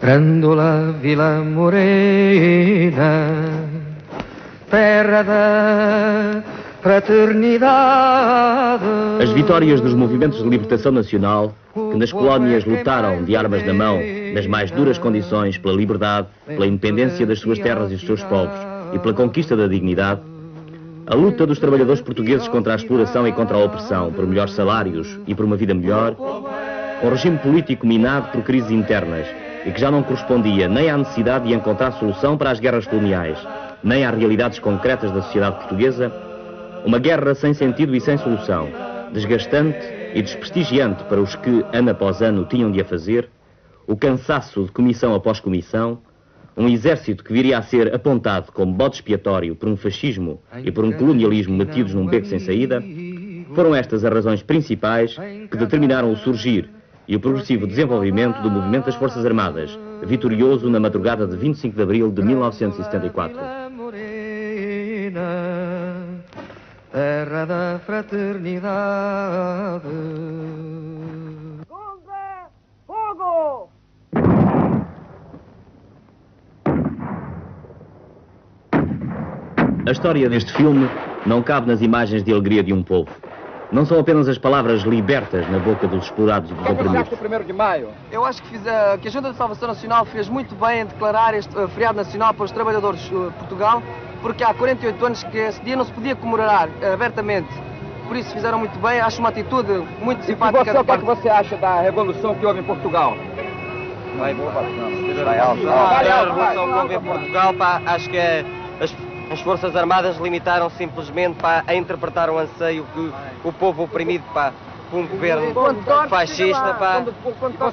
Grândola Vila Morena, terra da fraternidade. As vitórias dos movimentos de libertação nacional, que nas colónias lutaram de armas na mão, nas mais duras condições, pela liberdade, pela independência das suas terras e dos seus povos e pela conquista da dignidade, a luta dos trabalhadores portugueses contra a exploração e contra a opressão, por melhores salários e por uma vida melhor, um regime político minado por crises internas e que já não correspondia nem à necessidade de encontrar solução para as guerras coloniais, nem às realidades concretas da sociedade portuguesa, uma guerra sem sentido e sem solução, desgastante e desprestigiante para os que, ano após ano, tinham de a fazer, o cansaço de comissão após comissão, um exército que viria a ser apontado como bode expiatório por um fascismo e por um colonialismo metidos num beco sem saída, foram estas as razões principais que determinaram o surgir e o progressivo desenvolvimento do movimento das Forças Armadas, vitorioso na madrugada de 25 de abril de 1974. Terra da fraternidade. Contra fogo! A história deste filme não cabe nas imagens de alegria de um povo. Não são apenas as palavras libertas na boca dos explorados e dos oprimidos. O 1º de maio? Eu acho que a Junta de Salvação Nacional fez muito bem em declarar este feriado nacional para os trabalhadores de Portugal, porque há 48 anos que esse dia não se podia comemorar abertamente. Por isso fizeram muito bem, acho uma atitude muito simpática. E você, o que é que você acha da revolução que houve em Portugal? A revolução que houve em Portugal, pá, acho que as Forças Armadas limitaram simplesmente a interpretar o anseio que o povo oprimido por um governo fascista.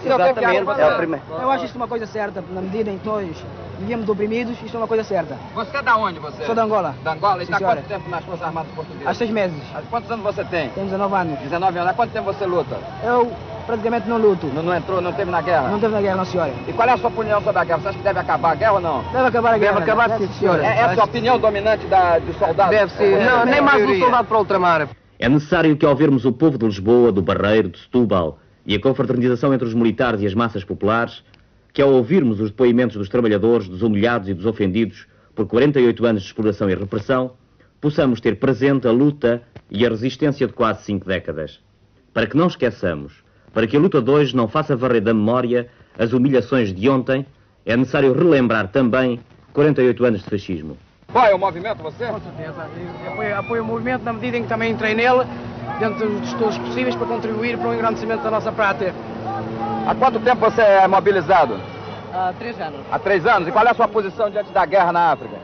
Exatamente. Eu acho isto uma coisa certa, na medida em que nós vivíamos oprimidos, isto é uma coisa certa. Você é da onde, você? Sou de Angola. Da Angola? E está há senhora. quanto tempo nas Forças Armadas Portuguesas? Há 6 meses. Há quantos anos você tem? Tenho 19 anos. 19 anos. Há quanto tempo você luta? Eu praticamente não luto. Não entrou, não teve na guerra? Não teve na guerra, não, senhora. E qual é a sua opinião sobre a guerra? Você acha que deve acabar a guerra ou não? Deve acabar a guerra. Deve acabar, sim, senhora. É a sua opinião dominante dos soldados? Deve ser. Não, nem mais um soldado para ultramar. É necessário que, ao vermos o povo de Lisboa, do Barreiro, de Setúbal e a confraternização entre os militares e as massas populares, que ao ouvirmos os depoimentos dos trabalhadores, dos humilhados e dos ofendidos por 48 anos de exploração e repressão, possamos ter presente a luta e a resistência de quase 5 décadas. Para que não esqueçamos, para que a luta de hoje não faça varrer da memória as humilhações de ontem, é necessário relembrar também 48 anos de fascismo. Vai o movimento, você? Com certeza. Apoio o movimento na medida em que também entrei nele, dentro dos estudos possíveis, para contribuir para o engrandecimento da nossa pátria. Há quanto tempo você é mobilizado? Há 3 anos. Há 3 anos. E qual é a sua posição diante da guerra na África?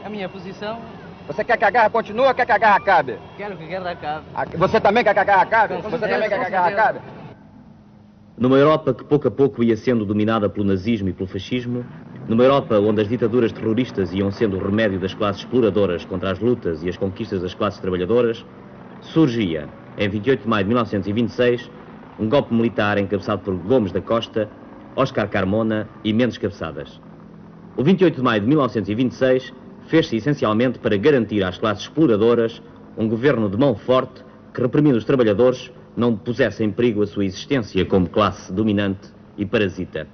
A minha posição, Você quer que a guerra continue ou quer que a guerra acabe? quero que a guerra acabe. Você também quer que a guerra acabe? Com Você certeza, também quer que a com guerra certeza. acabe? Numa Europa que pouco a pouco ia sendo dominada pelo nazismo e pelo fascismo, numa Europa onde as ditaduras terroristas iam sendo o remédio das classes exploradoras contra as lutas e as conquistas das classes trabalhadoras, surgia, em 28 de maio de 1926, um golpe militar encabeçado por Gomes da Costa, Oscar Carmona e Mendes Cabeçadas. O 28 de maio de 1926 fez-se essencialmente para garantir às classes exploradoras um governo de mão forte que, reprimindo os trabalhadores, não pusesse em perigo a sua existência como classe dominante e parasita.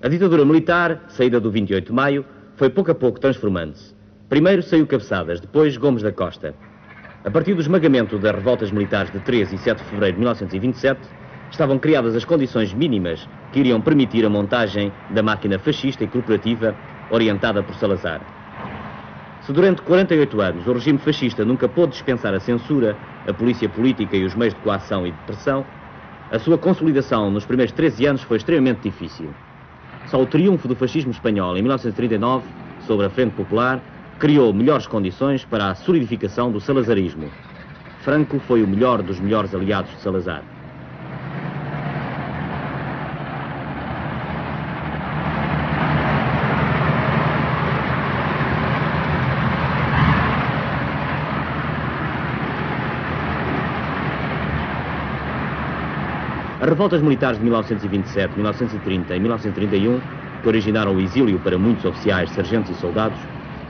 A ditadura militar, saída do 28 de maio, foi pouco a pouco transformando-se. Primeiro saiu Cabeçadas, depois Gomes da Costa. A partir do esmagamento das revoltas militares de 3 e 7 de fevereiro de 1927, estavam criadas as condições mínimas que iriam permitir a montagem da máquina fascista e corporativa orientada por Salazar. Se durante 48 anos o regime fascista nunca pôde dispensar a censura, a polícia política e os meios de coação e de pressão, a sua consolidação nos primeiros 13 anos foi extremamente difícil. Só o triunfo do fascismo espanhol em 1939, sobre a Frente Popular, criou melhores condições para a solidificação do salazarismo. Franco foi o melhor dos melhores aliados de Salazar. As revoltas militares de 1927, 1930 e 1931, que originaram o exílio para muitos oficiais, sargentos e soldados,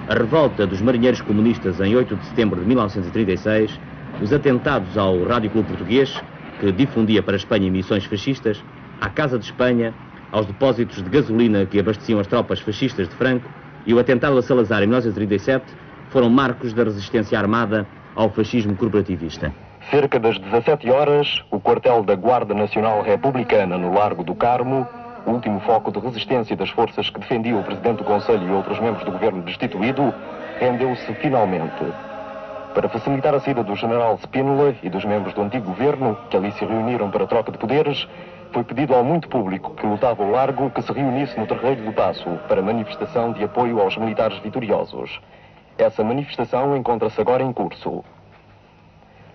a revolta dos marinheiros comunistas em 8 de setembro de 1936, os atentados ao Rádio Clube Português, que difundia para a Espanha emissões fascistas, à Casa de Espanha, aos depósitos de gasolina que abasteciam as tropas fascistas de Franco e o atentado a Salazar em 1937 foram marcos da resistência armada ao fascismo corporativista. Cerca das 17 horas, o quartel da Guarda Nacional Republicana no Largo do Carmo, o último foco de resistência das forças que defendiam o Presidente do Conselho e outros membros do governo destituído, rendeu-se finalmente. Para facilitar a saída do general Spínola e dos membros do antigo governo, que ali se reuniram para troca de poderes, foi pedido ao muito público que lutava ao largo que se reunisse no Terreiro do Paço para manifestação de apoio aos militares vitoriosos. Essa manifestação encontra-se agora em curso.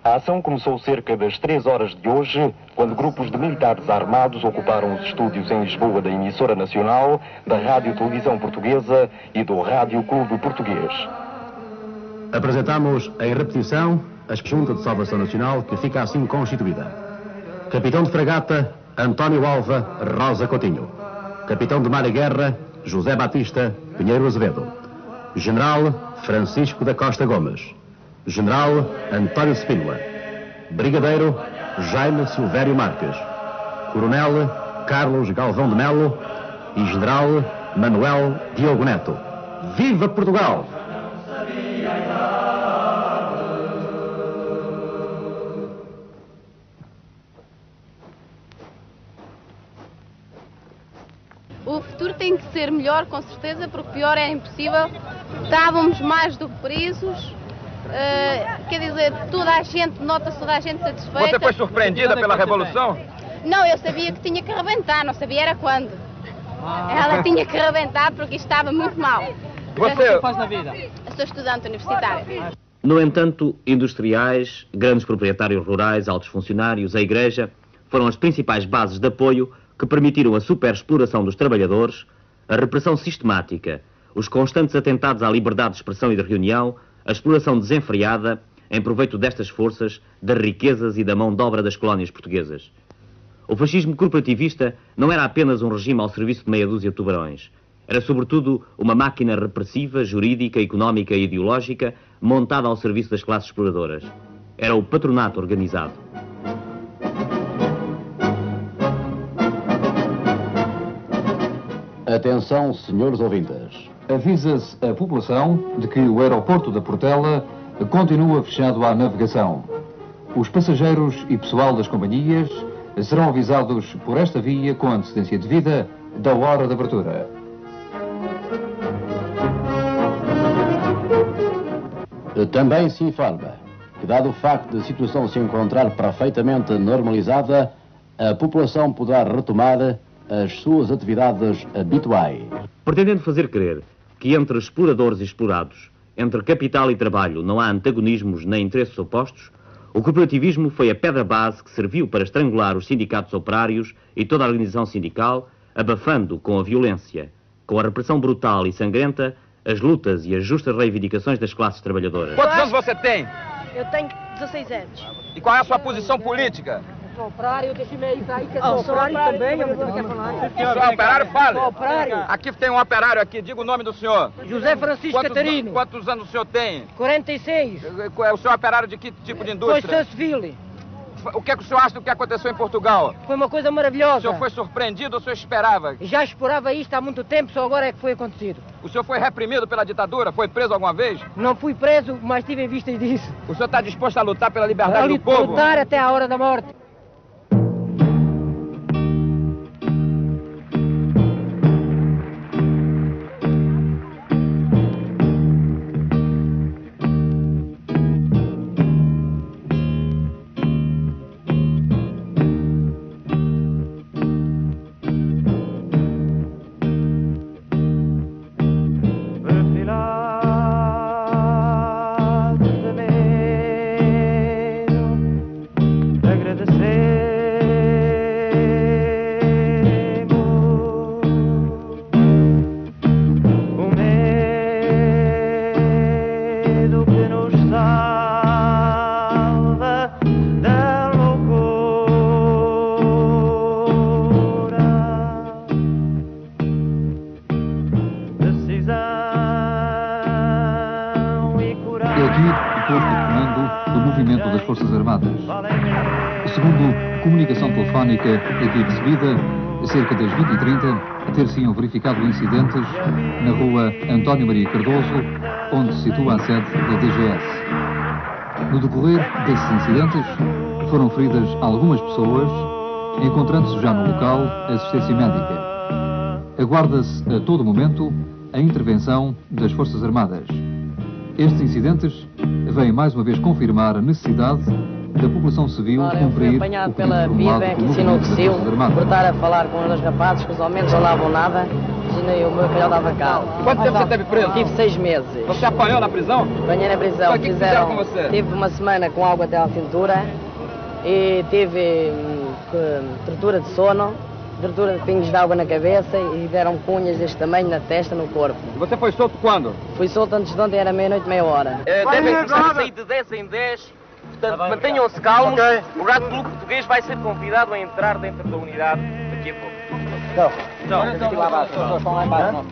A ação começou cerca das 3 horas de hoje, quando grupos de militares armados ocuparam os estúdios em Lisboa da emissora nacional, da Rádio e Televisão Portuguesa e do Rádio Clube Português. Apresentamos em repetição a Junta de Salvação Nacional, que fica assim constituída. Capitão de Fragata, António Alva Rosa Coutinho. Capitão de Mar e Guerra, José Batista Pinheiro Azevedo. General Francisco da Costa Gomes. General António Spínola. Brigadeiro Jaime Silvério Marques. Coronel Carlos Galvão de Melo e General Manuel Diogo Neto. Viva Portugal! O futuro tem que ser melhor, com certeza, porque pior é impossível. Estávamos mais do que presos. Quer dizer, toda a gente, nota-se toda a gente satisfeita. Você foi surpreendida pela Revolução? Não, eu sabia que tinha que arrebentar, não sabia era quando. Ela tinha que arrebentar porque isto estava muito mal. Você... O que é que faz na vida? Eu sou estudante universitária. No entanto, industriais, grandes proprietários rurais, altos funcionários, a Igreja, foram as principais bases de apoio que permitiram a superexploração dos trabalhadores, a repressão sistemática, os constantes atentados à liberdade de expressão e de reunião, a exploração desenfreada em proveito destas forças, das riquezas e da mão de obra das colónias portuguesas. O fascismo corporativista não era apenas um regime ao serviço de meia dúzia de tubarões. Era, sobretudo, uma máquina repressiva, jurídica, económica e ideológica montada ao serviço das classes exploradoras. Era o patronato organizado. Atenção, senhores ouvintes. Avisa-se a população de que o aeroporto da Portela continua fechado à navegação. Os passageiros e pessoal das companhias serão avisados por esta via com antecedência devida da hora de abertura. Também se informa que, dado o facto de a situação se encontrar perfeitamente normalizada, a população poderá retomar as suas atividades habituais. Pretendendo fazer crer que entre exploradores e explorados, entre capital e trabalho, não há antagonismos nem interesses opostos, o cooperativismo foi a pedra base que serviu para estrangular os sindicatos operários e toda a organização sindical, abafando com a violência, com a repressão brutal e sangrenta, as lutas e as justas reivindicações das classes trabalhadoras. Quantos anos você tem? Eu tenho 16 anos. E qual é a sua posição política? Sou operário, deixa-me aí que sou operário também, eu não quero falar. O senhor é operário? Fale. Sou operário. Aqui tem um operário aqui, diga o nome do senhor. José Francisco Catarino. Quantos anos o senhor tem? 46. O senhor é operário de que tipo de indústria? Construção civil. O que é que o senhor acha do que aconteceu em Portugal? Foi uma coisa O maravilhosa. senhor foi surpreendido ou o senhor esperava? Já explorava isto há muito tempo, só agora é que foi acontecido. O senhor foi reprimido pela ditadura? Foi preso alguma vez? Não fui preso, mas tive em vista disso. O senhor está disposto a lutar pela liberdade do A povo? lutar até a hora da morte. Agradecer aqui o posto de comando do movimento das Forças Armadas. Segundo comunicação telefónica aqui recebida, cerca das 20h30, ter-se-iam verificado incidentes na rua António Maria Cardoso, onde se situa a sede da DGS. No decorrer desses incidentes, foram feridas algumas pessoas, encontrando-se já no local assistência médica. Aguarda-se a todo momento a intervenção das Forças Armadas. Estes incidentes vêm mais uma vez confirmar a necessidade da população civil cumprir apanhado pela PIDE, que ensinou que seu, por estar a falar com os dois rapazes, que os aumentos não davam nada, e o meu filho dava cá. Quanto tempo você teve preso? Tive 6 meses. Você apanhou na prisão? Apanhei na prisão. O que fizeram com você? Tive uma semana com água até à cintura e tive tortura de sono, tortura de pingos de água na cabeça e deram cunhas deste tamanho na testa, no corpo. Você foi solto quando? Fui solto antes de ontem, era meia-noite, meia hora. Devem sair de 10 em 10, portanto mantenham-se calmos. O Rádio Clube Português vai ser convidado a entrar dentro da unidade daqui a pouco. Estão lá abaixo, estão lá embaixo.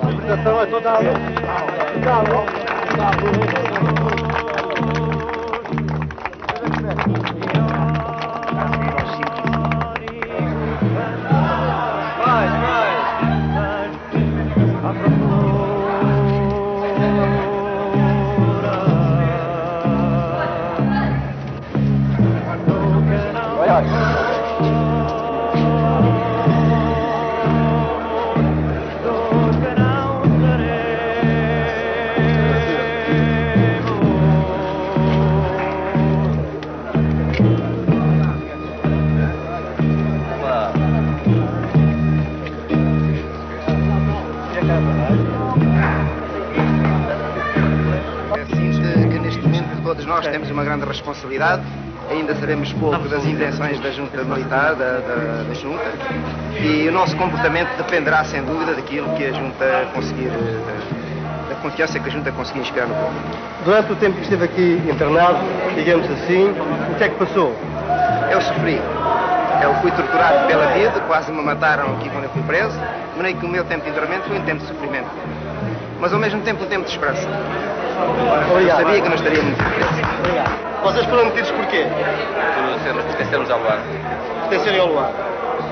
Nós temos uma grande responsabilidade, ainda sabemos pouco das intenções da junta militar, da junta, e o nosso comportamento dependerá sem dúvida daquilo que a junta conseguir, da confiança que a junta conseguir inspirar no povo. Durante o tempo que esteve aqui internado, digamos assim, o que é que passou? Eu sofri. Eu fui torturado pela vida, quase me mataram aqui quando eu fui preso, de maneira que o meu tempo de internamento foi um tempo de sofrimento, mas ao mesmo tempo um tempo de esperança. Obrigado. Eu sabia que não estaria muito preso. Obrigado. Vocês foram detidos porquê? Por pertencermos ao luar. Pertencerem ao luar.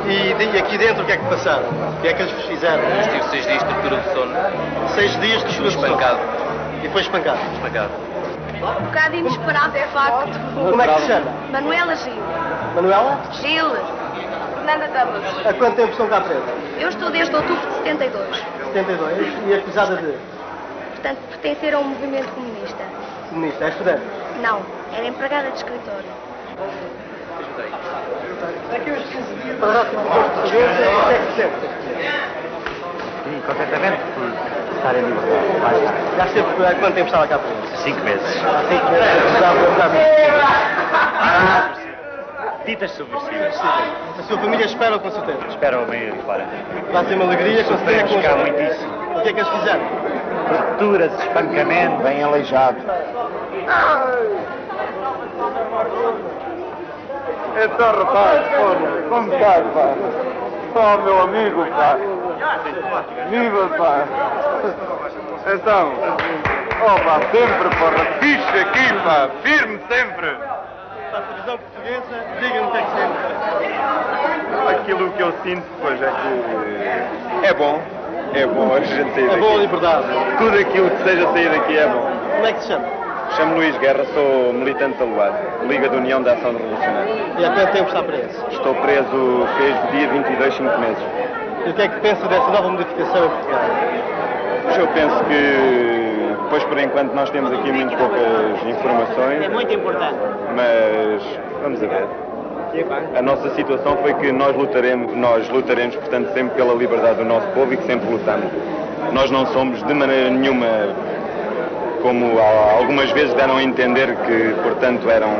E aqui dentro o que é que passaram? O que é que eles fizeram? Eu estive 6 dias de tortura de sono. 6 dias de tortura de sono? Espancado. E foi espancado? Espancado. Um bocado inesperado, é facto. Como é que se chama? Manuela Gil. Manuela? Gil. Fernanda Damas. Há quanto tempo estão cá presas? Eu estou desde outubro de 72. 72. E acusada de? Portanto, pertencer a um movimento comunista. Comunista. É estudante? Não, era empregada de escritório. Aqui os 15 dias para dar portuguesa, o que é que sente? Sim, contentamente por estar em liberdade. Já esteve há quanto tempo estava cá preso? 5 meses. Há 5 meses. Ditas subversivas. A sua família espera o que você tem? Espera o meio de fora. Vai ser uma alegria que você tenha Vamos cá muitíssimo. O que é que eles fizeram? Torturas, espancamento, bem aleijado. Então, rapaz, como estás, pá? Oh, meu amigo, pá. Viva, pá. Então, oh, pá, sempre, porra, fixe aqui, pá, firme sempre. Para a televisão portuguesa, diga-me o que é que sente. Aquilo que eu sinto, pois, é que é bom a gente sair daqui. É boa a liberdade. Tudo aquilo que seja sair daqui é bom. Como é que se chama? Chamo-me Luís Guerra, sou militante da LUAR, Liga de União de Ação Revolucionária. E há quanto tempo está preso? Estou preso desde dia 22, 5 meses. E o que é que pensa dessa nova modificação em Portugal? Eu penso que, pois por enquanto nós temos aqui muito poucas informações. É muito importante. Mas vamos a ver. A nossa situação foi que nós lutaremos, portanto, sempre pela liberdade do nosso povo e que sempre lutamos. Nós não somos de maneira nenhuma, como algumas vezes deram a entender que, portanto, eram,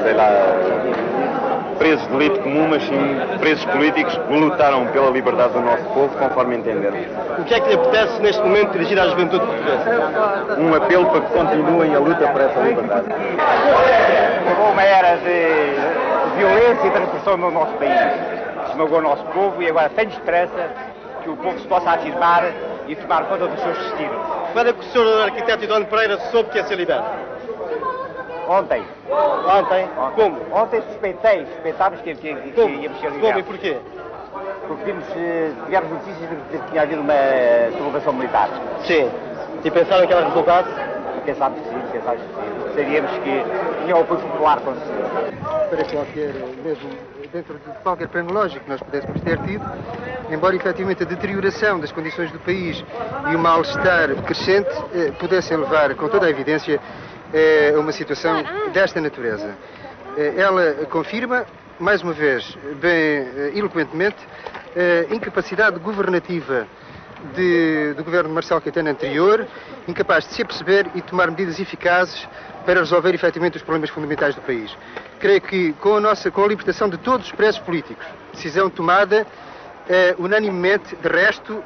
sei lá, presos de delito comum, mas sim presos políticos que lutaram pela liberdade do nosso povo, conforme entenderam. O que é que lhe apetece neste momento dirigir à juventude portuguesa? Um apelo para que continuem a luta por essa liberdade. Chegou uma era de violência e de repressão no nosso país. Esmagou o nosso povo e agora tenho esperança que o povo se possa afirmar e tomar conta dos seus destinos. Quando é que o Sr. Arquiteto Eduardo Pereira soube que ia ser liberto? Ontem. Ontem? Como? Ontem suspeitámos que íamos ser ligados. Como e porquê? Porque tivemos notícias de que tinha havido uma sublevação militar. Sim. E pensaram que ela resultasse? Pensámos que sim. Sabíamos que tinha o apoio popular quando se... Para qualquer, mesmo dentro de qualquer plano lógico que nós pudéssemos ter tido, embora efetivamente a deterioração das condições do país e o mal-estar crescente pudessem levar, com toda a evidência, a uma situação desta natureza. Ela confirma, mais uma vez, bem eloquentemente, a incapacidade governativa do governo de Marcelo Caetano anterior, incapaz de se aperceber e tomar medidas eficazes para resolver efetivamente os problemas fundamentais do país. Creio que com a libertação de todos os presos políticos, decisão tomada unanimemente, de resto,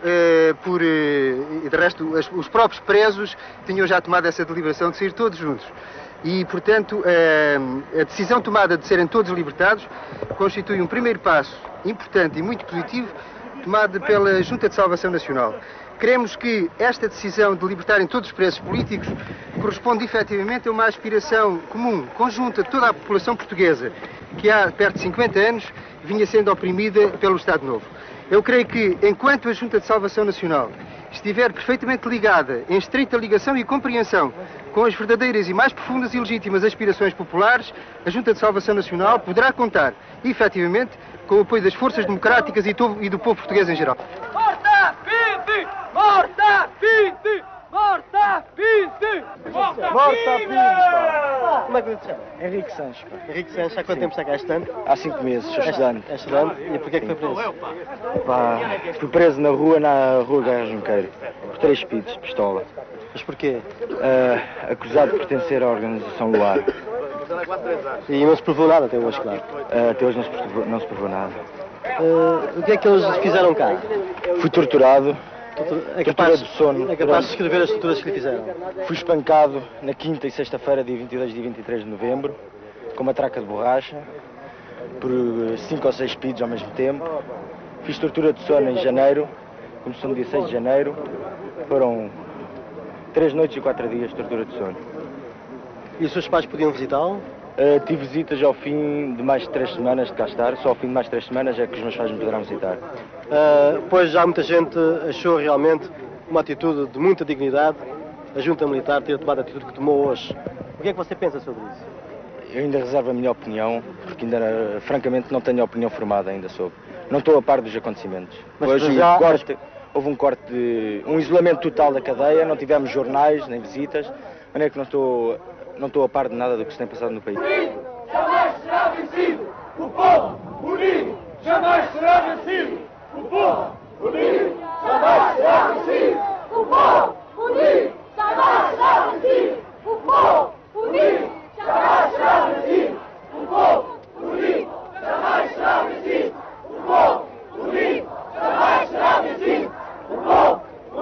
os próprios presos tinham já tomado essa deliberação de sair todos juntos. E, portanto, a decisão tomada de serem todos libertados constitui um primeiro passo importante e muito positivo tomado pela Junta de Salvação Nacional. Queremos que esta decisão de libertarem todos os presos políticos corresponde efetivamente a uma aspiração comum, conjunta de toda a população portuguesa, que há perto de 50 anos vinha sendo oprimida pelo Estado Novo. Eu creio que, enquanto a Junta de Salvação Nacional estiver perfeitamente ligada, em estreita ligação e compreensão com as verdadeiras e mais profundas e legítimas aspirações populares, a Junta de Salvação Nacional poderá contar, efetivamente, com o apoio das forças democráticas e do povo português em geral. Morta Pinti! Morta Pinti! Morta Pinti! Morta Pinti! Como é que ele se chama? Henrique Sanches. Henrique Sanches, há quanto tempo está cá estando? Há 5 meses, sou estudante. É estudante? E porquê que foi preso? Fui preso na Rua Guerra Junqueiro, por 3 speeds de pistola. Mas porquê? Acusado de pertencer à organização Luar. E não se provou nada até hoje, claro? Até hoje não se provou nada. O que é que eles fizeram cá? Fui torturado. É capaz de sono. É capaz de descrever as torturas que lhe fizeram? Fui espancado na quinta e sexta-feira, dia 22 e dia 23 de novembro, com uma traca de borracha, por 5 ou 6 speeds ao mesmo tempo. Fiz tortura de sono em janeiro, começou no dia 6 de janeiro. Foram 3 noites e 4 dias de tortura de sono. E os seus pais podiam visitá-lo? Tive visitas ao fim de mais de 3 semanas de cá estar. Só ao fim de mais de 3 semanas é que os meus pais me poderão visitar. Pois já muita gente achou realmente uma atitude de muita dignidade a Junta Militar ter tomado a atitude que tomou hoje. O que é que você pensa sobre isso? Eu ainda reservo a minha opinião, porque ainda, francamente, não tenho opinião formada ainda sobre. Não estou a par dos acontecimentos. Mas hoje já... houve um corte, um isolamento total da cadeia, não tivemos jornais nem visitas, de maneira que não estou a par de nada do que se tem passado no país. Jamais será vencido! O povo unido jamais será vencido! O povo unido jamais será vencido! O povo unido jamais será vencido! O povo unido jamais será vencido! O povo unido jamais será vencido! O povo unido jamais será vencido! O povo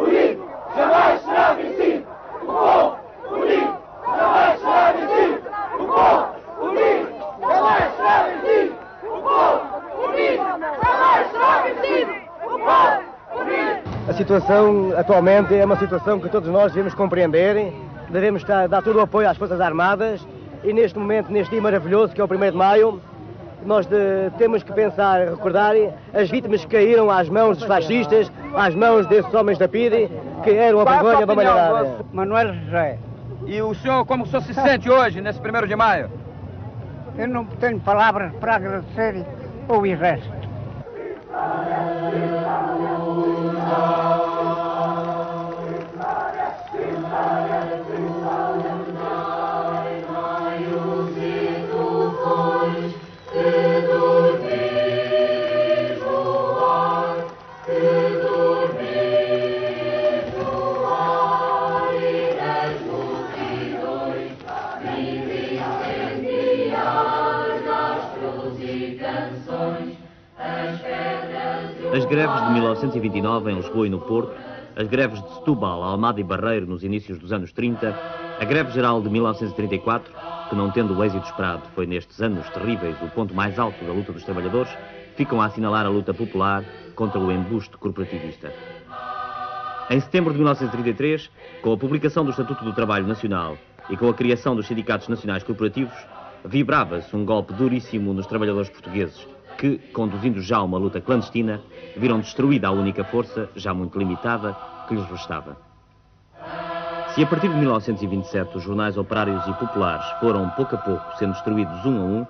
unido jamais será vencido! O povo unido jamais será vencido! O povo unido jamais será vencido! O povo unido jamais será vencido! O povo unido! A situação atualmente é uma situação que todos nós devemos compreender, devemos dar todo o apoio às Forças Armadas e neste momento, neste dia maravilhoso que é o 1º de maio, nós temos que pensar, recordar as vítimas que caíram às mãos dos fascistas, às mãos desses homens da PIDE, que eram a vergonha da humanidade. Manuel José. E o senhor, como o senhor se sente hoje, nesse 1º de maio? Eu não tenho palavras para agradecer ao Exército. As greves de 1929 em Lisboa e no Porto, as greves de Setúbal, Almada e Barreiro nos inícios dos anos 30, a greve geral de 1934, que não tendo o êxito esperado foi nestes anos terríveis o ponto mais alto da luta dos trabalhadores, ficam a assinalar a luta popular contra o embuste corporativista. Em setembro de 1933, com a publicação do Estatuto do Trabalho Nacional e com a criação dos sindicatos nacionais corporativos, vibrava-se um golpe duríssimo nos trabalhadores portugueses, que, conduzindo já uma luta clandestina, viram destruída a única força, já muito limitada, que lhes restava. Se a partir de 1927 os jornais operários e populares foram, pouco a pouco, sendo destruídos um a um,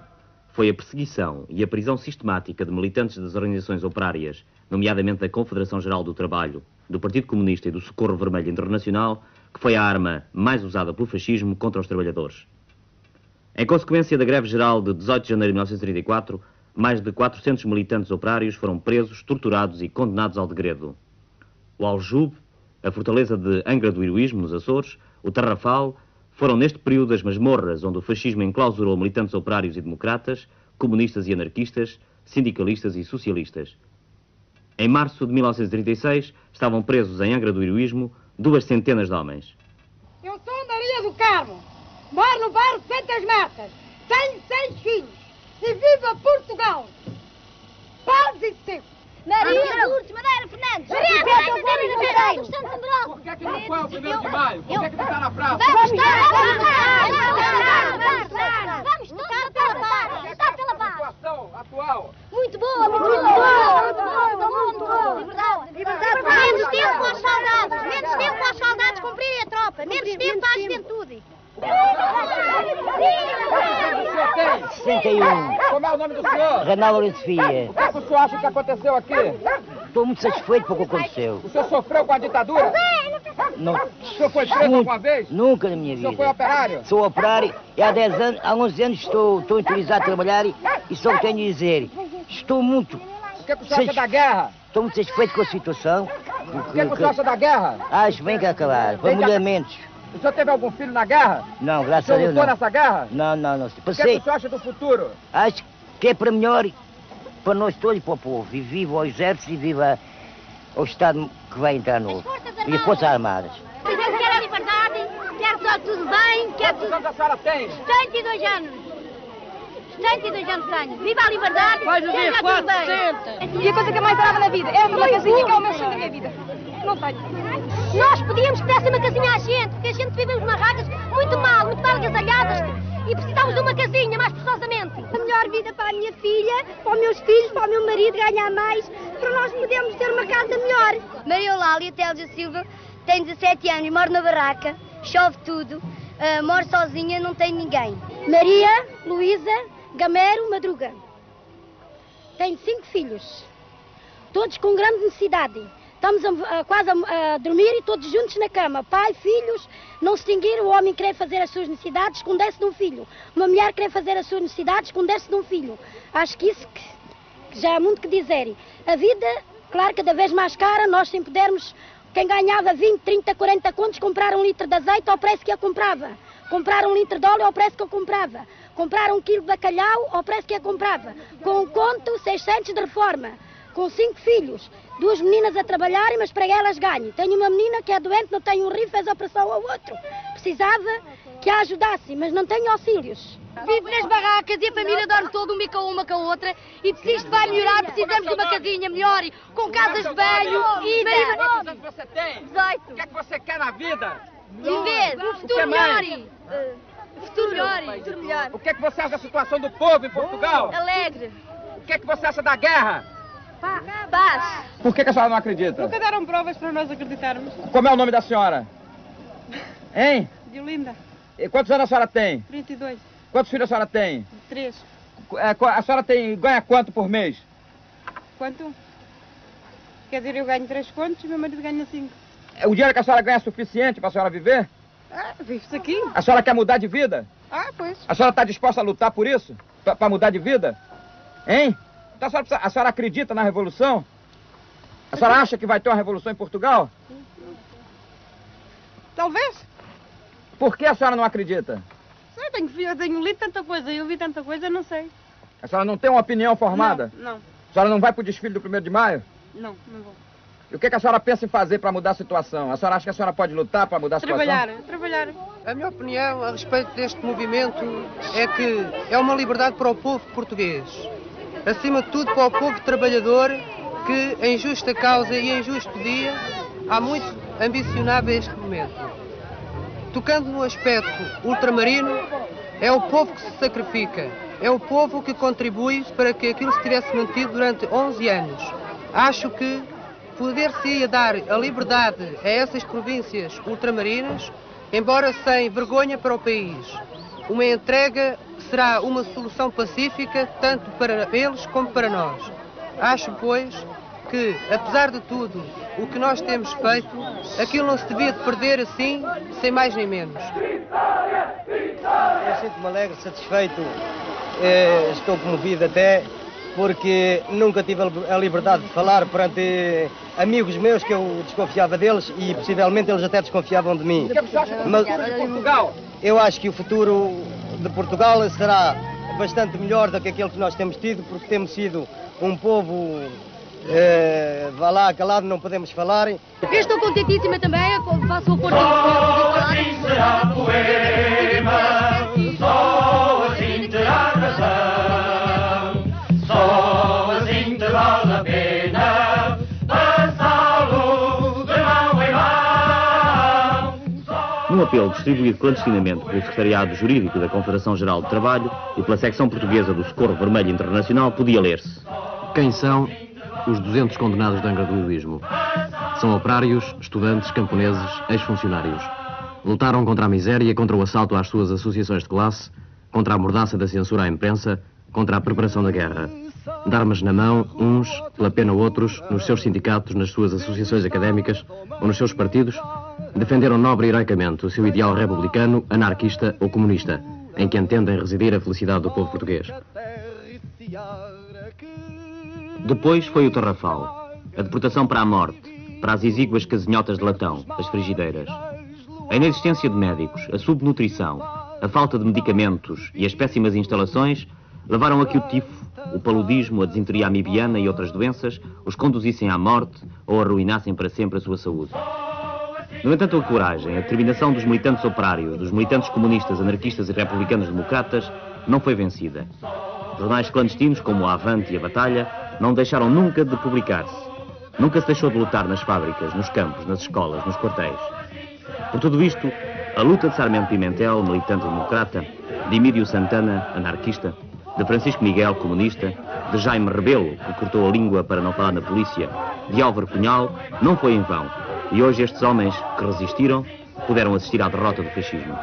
foi a perseguição e a prisão sistemática de militantes das organizações operárias, nomeadamente da Confederação Geral do Trabalho, do Partido Comunista e do Socorro Vermelho Internacional, que foi a arma mais usada pelo fascismo contra os trabalhadores. Em consequência da greve geral de 18 de janeiro de 1934, mais de 400 militantes operários foram presos, torturados e condenados ao degredo. O Aljube, a fortaleza de Angra do Heroísmo, nos Açores, o Tarrafal, foram neste período as masmorras onde o fascismo enclausurou militantes operários e democratas, comunistas e anarquistas, sindicalistas e socialistas. Em março de 1936, estavam presos em Angra do Heroísmo 200 de homens. Eu sou Maria do Carmo, moro no bairro de Santas Matas, tenho 6 filhos e viva Portugal! Paz e sossego! Maria Lourdes Madeira Fernandes! Maria Madeira Fernandes! Por que é que não foi ao 1º de maio? Por que é que não está na praça? Vamos lutar pela paz! Lutar pela paz! Situação atual. Muito boa, muito boa! Liberdade! Menos tempo aos soldados! Menos tempo aos soldados cumprirem a tropa! Menos tempo à juventude! 61. Como é o nome do senhor? Reinaldo de Sofia. O que é que o senhor acha que aconteceu aqui? Estou muito satisfeito com o que aconteceu. O senhor sofreu com a ditadura? Não. O senhor foi preso alguma vez? Nunca na minha O vida. senhor foi operário? Sou operário e há 10 anos, há 11 anos estou autorizado a trabalhar e só tenho a dizer. Estou muito... O que é que o senhor acha da guerra? Estou muito satisfeito com a situação. O que é que o senhor acha da guerra? Acho bem que acabar. Famulhamentos. O senhor teve algum filho na guerra? Não, graças a Deus não. O senhor não. lutou nessa guerra? Não. O que é que o senhor acha do futuro? Acho que é para melhor, para nós todos e para o povo. E viva o exército e viva o Estado que vai entrar novo. E as Forças Armadas. Eu quero a liberdade, quero só tudo bem, quero tudo... Quantos anos a senhora tem? 72 anos. 72 anos tenho. Viva a liberdade, Vai viver 400. E a coisa que eu mais amava na vida era uma casinha, que é o meu sonho da minha vida. Não tenho. Nós pedíamos que desse uma casinha à gente, porque a gente vivemos nas barracas muito mal agasalhadas e precisávamos de uma casinha, mais forçosamente. A melhor vida para a minha filha, para os meus filhos, para o meu marido ganhar mais, para nós podermos ter uma casa melhor. Maria Eulália Teles da Silva tem 17 anos, moro na barraca, chove tudo, moro sozinha, não tenho ninguém. Maria Luísa Gamero Madruga. Tenho 5 filhos, todos com grande necessidade. Estamos quase a dormir e todos juntos na cama. Pai, filhos, não se distinguir. O homem querer fazer as suas necessidades, esconder-se de um filho. Uma mulher querer fazer as suas necessidades, esconder-se de um filho. Acho que isso que já há muito que dizer. A vida, claro, cada vez mais cara. Nós, sem pudermos, quem ganhava 20, 30, 40 contos, comprar 1 litro de azeite ao preço que eu comprava. Comprar 1 litro de óleo ao preço que eu comprava. Comprar 1 quilo de bacalhau ao preço que eu comprava. Com um conto, 600 de reforma. Com 5 filhos, 2 meninas a trabalharem, mas para elas ganhem. Tenho uma menina que é doente, não tem um rim, fez a operação ao outro. Precisava que a ajudasse, mas não tenho auxílios. Vivo nas barracas e a família dorme todo uma com a outra e se isto vai melhorar, precisamos de uma casinha melhor, com casas de banho e... Quantos anos você tem? 18. O que é que você quer na vida? Viver, um futuro melhor. Futuro melhor. O que é que você acha da situação do povo em Portugal? Alegre. O que é que você acha da guerra? Paz. Por que a senhora não acredita? Nunca deram provas para nós acreditarmos. Como é o nome da senhora? Hein? Diolinda, E quantos anos a senhora tem? 32, Quantos filhos a senhora tem? 3. A senhora ganha quanto por mês? Quanto? Quer dizer, eu ganho 3 contos e meu marido ganha 5. O dinheiro que a senhora ganha é suficiente para a senhora viver? Ah, vive-se aqui. A senhora quer mudar de vida? Ah, pois. A senhora está disposta a lutar por isso? Para mudar de vida? Hein? Então a senhora acredita na revolução? A senhora acha que vai ter uma revolução em Portugal? Talvez. Por que a senhora não acredita? Eu tenho lido tanta coisa, eu vi tanta coisa, eu não sei. A senhora não tem uma opinião formada? Não. A senhora não vai para o desfile do 1º de maio? Não vou. E o que a senhora pensa em fazer para mudar a situação? A senhora acha que a senhora pode lutar para mudar a situação? Trabalhar. A minha opinião a respeito deste movimento é que é uma liberdade para o povo português. Acima de tudo para o povo trabalhador que, em justa causa e em justo dia, há muito ambicionava este momento. Tocando no aspecto ultramarino, é o povo que se sacrifica, é o povo que contribui para que aquilo se tivesse mantido durante 11 anos. Acho que poder-se dar a liberdade a essas províncias ultramarinas, embora sem vergonha para o país. Uma entrega será uma solução pacífica, tanto para eles como para nós. Acho, pois, que, apesar de tudo o que nós temos feito, aquilo não se devia de perder assim, sem mais nem menos. Eu sinto-me alegre, satisfeito, estou comovido até, porque nunca tive a liberdade de falar perante amigos meus que eu desconfiava deles e possivelmente eles até desconfiavam de mim. Mas Portugal? Eu acho que o futuro de Portugal será bastante melhor do que aquele que nós temos tido, porque temos sido um povo, vá lá, calado, não podemos falar. Eu estou contentíssima também, faço o acordo com assim será poema, só assim terá razão, só assim te vale a pena passá-lo de mão em mão. Num apelo distribuído clandestinamente pelo Secretariado Jurídico da Confederação Geral do Trabalho e pela secção portuguesa do Socorro Vermelho Internacional, podia ler-se: Quem são os 200 condenados de Angra do Heroísmo? São operários, estudantes, camponeses, ex-funcionários. Lutaram contra a miséria, contra o assalto às suas associações de classe, contra a mordaça da censura à imprensa, contra a preparação da guerra. De armas na mão, uns, pela pena outros, nos seus sindicatos, nas suas associações académicas ou nos seus partidos, defenderam nobre e heroicamente o seu ideal republicano, anarquista ou comunista, em que entendem residir a felicidade do povo português. Depois foi o Tarrafal, a deportação para a morte, para as exíguas casinhotas de latão, as frigideiras. A inexistência de médicos, a subnutrição, a falta de medicamentos e as péssimas instalações levaram a que o tifo, o paludismo, a disenteria amibiana e outras doenças os conduzissem à morte ou arruinassem para sempre a sua saúde. No entanto, a coragem, a determinação dos militantes operários, dos militantes comunistas, anarquistas e republicanos democratas não foi vencida. Jornais clandestinos como a Avante e a Batalha não deixaram nunca de publicar-se. Nunca se deixou de lutar nas fábricas, nos campos, nas escolas, nos quartéis. Por tudo isto, a luta de Sarmento Pimentel, militante democrata, de Emílio Santana, anarquista, de Francisco Miguel, comunista, de Jaime Rebelo, que cortou a língua para não falar na polícia, de Álvaro Cunhal, não foi em vão. E hoje estes homens que resistiram puderam assistir à derrota do fascismo.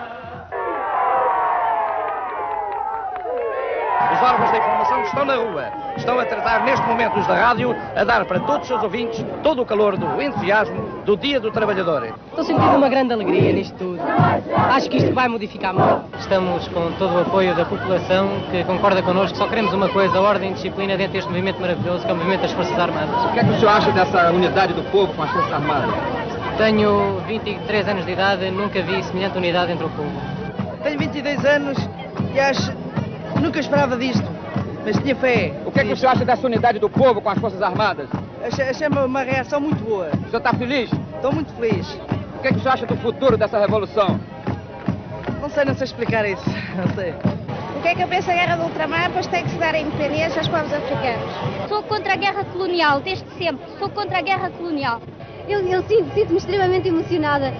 Os órgãos da informação estão na rua, estão a tratar neste momento os da rádio, a dar para todos os seus ouvintes todo o calor do entusiasmo do Dia do Trabalhador. Estou sentindo uma grande alegria nisto tudo. Acho que isto vai modificar muito. Estamos com todo o apoio da população que concorda connosco. Só queremos uma coisa, ordem e disciplina dentro deste movimento maravilhoso que é o movimento das Forças Armadas. O que é que o senhor acha dessa unidade do povo com as Forças Armadas? Tenho 23 anos de idade, nunca vi semelhante unidade entre o povo. Tenho 22 anos e acho... Nunca esperava disto, mas tinha fé. O que é que o senhor acha dessa unidade do povo com as Forças Armadas? Achei uma reação muito boa. O senhor está feliz? Estou muito feliz. O que é que o senhor acha do futuro dessa revolução? Não sei explicar isso, não sei. O que é que eu penso da guerra do ultramar? Pois tem que se dar a independência aos povos africanos. Sou contra a guerra colonial, desde sempre. Sou contra a guerra colonial. Eu sinto-me extremamente emocionada.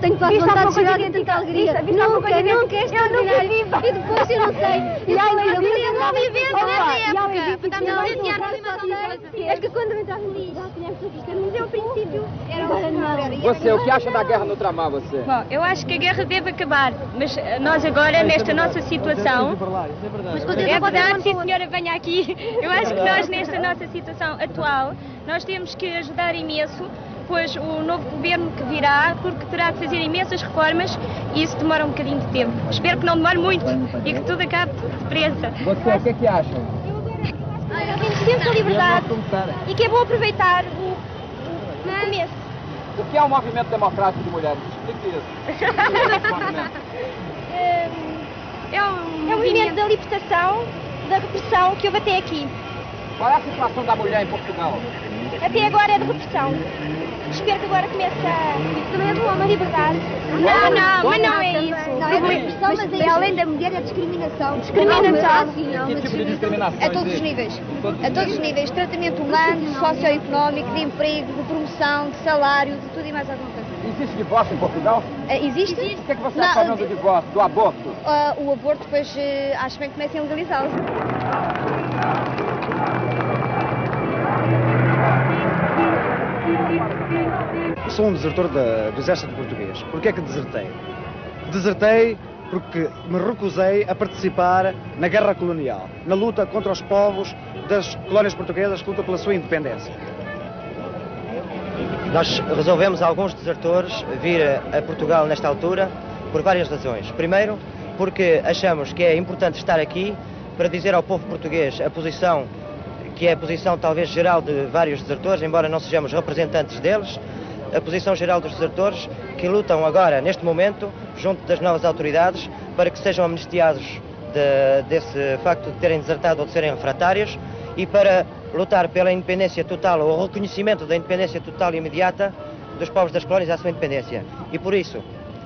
Tenho quase vontade de chorar de tanta alegria. Nunca é extraordinário. E depois eu não sei. Eu não vivi nessa época. Estamos a lidiar com isso. É que quando eu estava feliz, mas ao princípio era uma... Você, o que acha da guerra no ultramar, você? Bom, eu acho que a guerra deve acabar, mas nós agora, nesta nossa situação... É verdade, sim senhora, venha aqui. Eu acho que nós, nesta nossa situação atual, nós temos que ajudar imenso, pois o novo governo que virá, porque terá que fazer imensas reformas e isso demora um bocadinho de tempo. Espero que não demore muito e que tudo acabe depressa. Você, o que é que acha? Temos a liberdade e que é bom aproveitar o começo. O que é o movimento democrático de mulheres? Explique isso. É um movimento da libertação, da repressão que houve até aqui. Qual é a situação da mulher em Portugal? Até agora é de repressão. Espero que agora comece a... Também é de uma liberdade. Mas não é isso. Não, é repressão, mas é além da mulher é discriminação. Discriminação. Que tipo de discriminação? A todos os níveis. A todos os níveis. Tratamento humano, socioeconómico, de emprego, de promoção, de salário, de tudo e mais alguma coisa. Existe divórcio em Portugal? Existe? O que é que você acha do divórcio, do aborto? O aborto, pois, acho bem que comecem a legalizá-lo. Sou um desertor do exército português. Porquê é que desertei? Desertei porque me recusei a participar na guerra colonial, na luta contra os povos das colónias portuguesas que lutam pela sua independência. Nós resolvemos, alguns desertores, vir a Portugal nesta altura por várias razões. Primeiro, porque achamos que é importante estar aqui para dizer ao povo português a posição, que é a posição talvez geral de vários desertores, embora não sejamos representantes deles, a posição geral dos desertores que lutam agora, neste momento, junto das novas autoridades, para que sejam amnistiados desse facto de terem desertado ou de serem refratários e para lutar pela independência total ou o reconhecimento da independência total e imediata dos povos das colónias à sua independência. E por isso,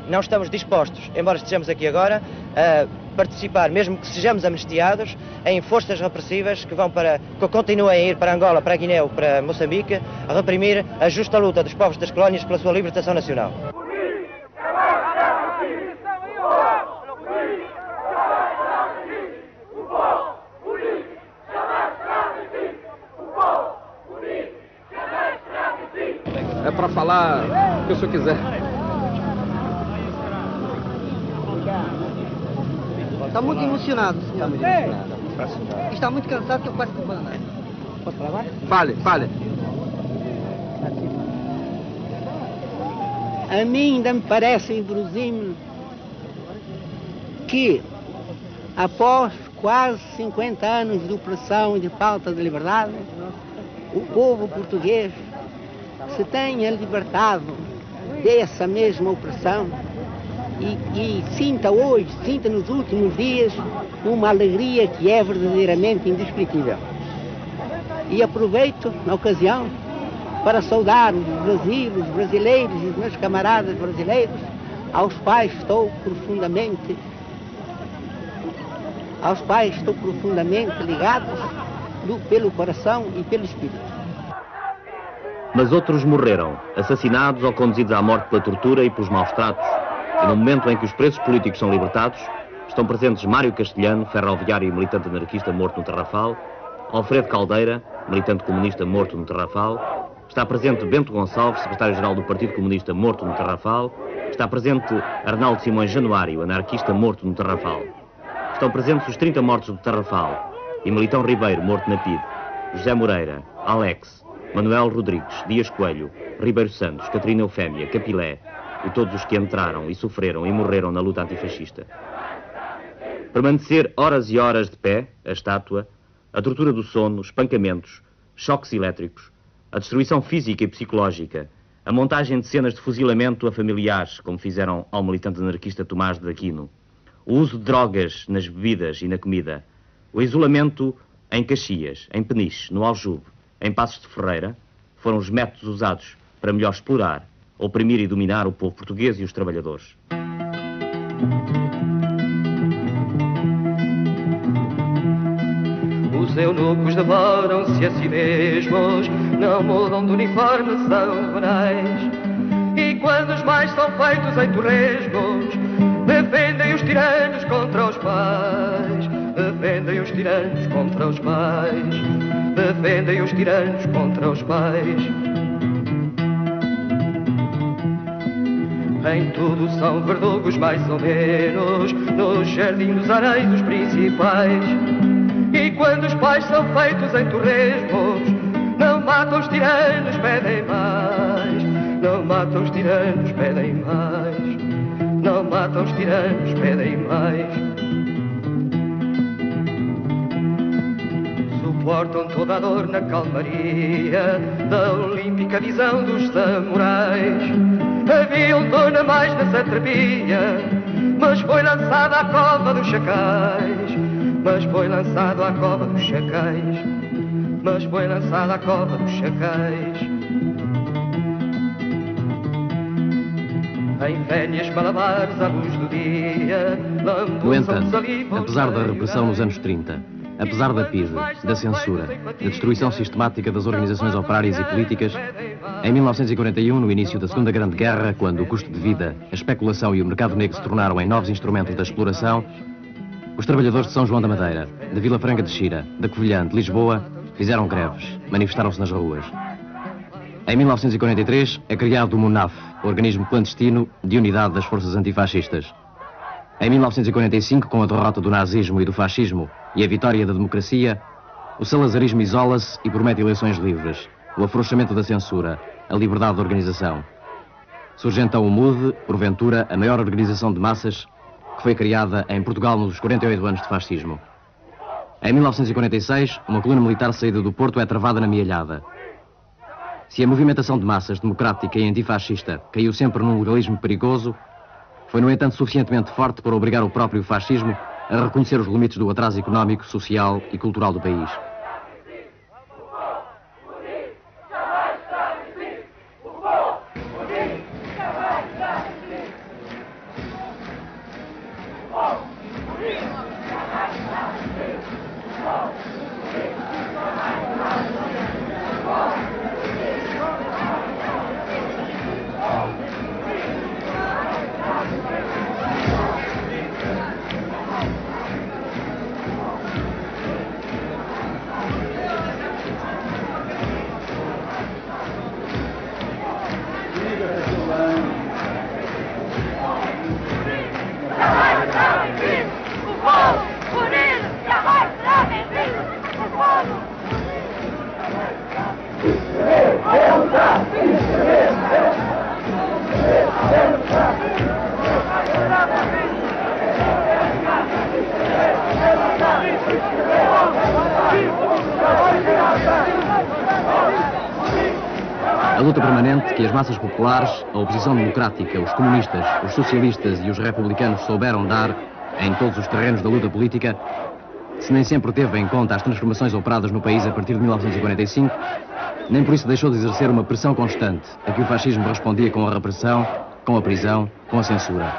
não estamos dispostos, embora estejamos aqui agora, a participar, mesmo que sejamos amnistiados, em forças repressivas que continuem a ir para Angola, para Guiné ou para Moçambique, a reprimir a justa luta dos povos das colónias pela sua libertação nacional. É para falar o que o senhor quiser. Está muito emocionado, senhor. Está muito emocionado. Está muito cansado que eu quase que banda. Posso falar? Fale, fale. A mim ainda me parece inverosímil que, após quase 50 anos de opressão e de falta de liberdade, o povo português se tenha libertado dessa mesma opressão e sinta hoje, sinta nos últimos dias, uma alegria que é verdadeiramente indescritível. E aproveito na ocasião para saudar o Brasil, os brasileiros e os meus camaradas brasileiros, aos quais estou profundamente ligado pelo coração e pelo espírito. Mas outros morreram, assassinados ou conduzidos à morte pela tortura e pelos maus tratos. E no momento em que os presos políticos são libertados, estão presentes Mário Castelhano, ferroviário e militante anarquista morto no Tarrafal, Alfredo Caldeira, militante comunista morto no Tarrafal, está presente Bento Gonçalves, secretário-geral do Partido Comunista morto no Tarrafal, está presente Arnaldo Simões Januário, anarquista morto no Tarrafal. Estão presentes os 30 mortos do Tarrafal, e Militão Ribeiro, morto na PIDE, José Moreira, Alex, Manuel Rodrigues, Dias Coelho, Ribeiro Santos, Catarina Eufémia, Capilé e todos os que entraram e sofreram e morreram na luta antifascista. Permanecer horas e horas de pé, a estátua, a tortura do sono, espancamentos, choques elétricos, a destruição física e psicológica, a montagem de cenas de fuzilamento a familiares, como fizeram ao militante anarquista Tomás de Aquino, o uso de drogas nas bebidas e na comida, o isolamento em Caxias, em Peniche, no Aljube, em Passos de Ferreira, foram os métodos usados para melhor explorar, oprimir e dominar o povo português e os trabalhadores. Os eunucos devoram-se a si mesmos, não mudam de uniforme, são banais. E quando os mais são feitos em torresmos, defendem os tiranos contra os pais. Defendem os tiranos contra os pais. Defendem os tiranos contra os pais. Em tudo são verdugos mais ou menos, no jardim dos areios dos principais. E quando os pais são feitos em torresmos, não matam os tiranos, pedem mais. Não matam os tiranos, pedem mais. Não matam os tiranos, pedem mais. Suportam toda a dor na calmaria da olímpica visão dos samurais. Havia um dono mais na satrapia, mas foi lançado à cova dos chacais. Mas foi lançado à cova dos chacais. Mas foi lançado à cova dos chacais. Em velhas malabares à luz do dia. No entanto, apesar da repressão nos anos 30 apesar da PIDE, da censura, da destruição sistemática das organizações operárias e políticas, em 1941, no início da Segunda Grande Guerra, quando o custo de vida, a especulação e o mercado negro se tornaram em novos instrumentos da exploração, os trabalhadores de São João da Madeira, de Vila Franca de Xira, da Covilhã, de Lisboa, fizeram greves, manifestaram-se nas ruas. Em 1943 é criado o MUNAF, o organismo clandestino de unidade das forças antifascistas. Em 1945, com a derrota do nazismo e do fascismo e a vitória da democracia, o salazarismo isola-se e promete eleições livres, o afrouxamento da censura, a liberdade de organização. Surge então o MUD, porventura a maior organização de massas que foi criada em Portugal nos 48 anos de fascismo. Em 1946, uma coluna militar saída do Porto é travada na Mialhada. Se a movimentação de massas democrática e antifascista caiu sempre num legalismo perigoso, foi, no entanto, suficientemente forte para obrigar o próprio fascismo a reconhecer os limites do atraso económico, social e cultural do país. A luta permanente que as massas populares, a oposição democrática, os comunistas, os socialistas e os republicanos souberam dar em todos os terrenos da luta política, se nem sempre teve em conta as transformações operadas no país a partir de 1945, nem por isso deixou de exercer uma pressão constante a que o fascismo respondia com a repressão, com a prisão, com a censura.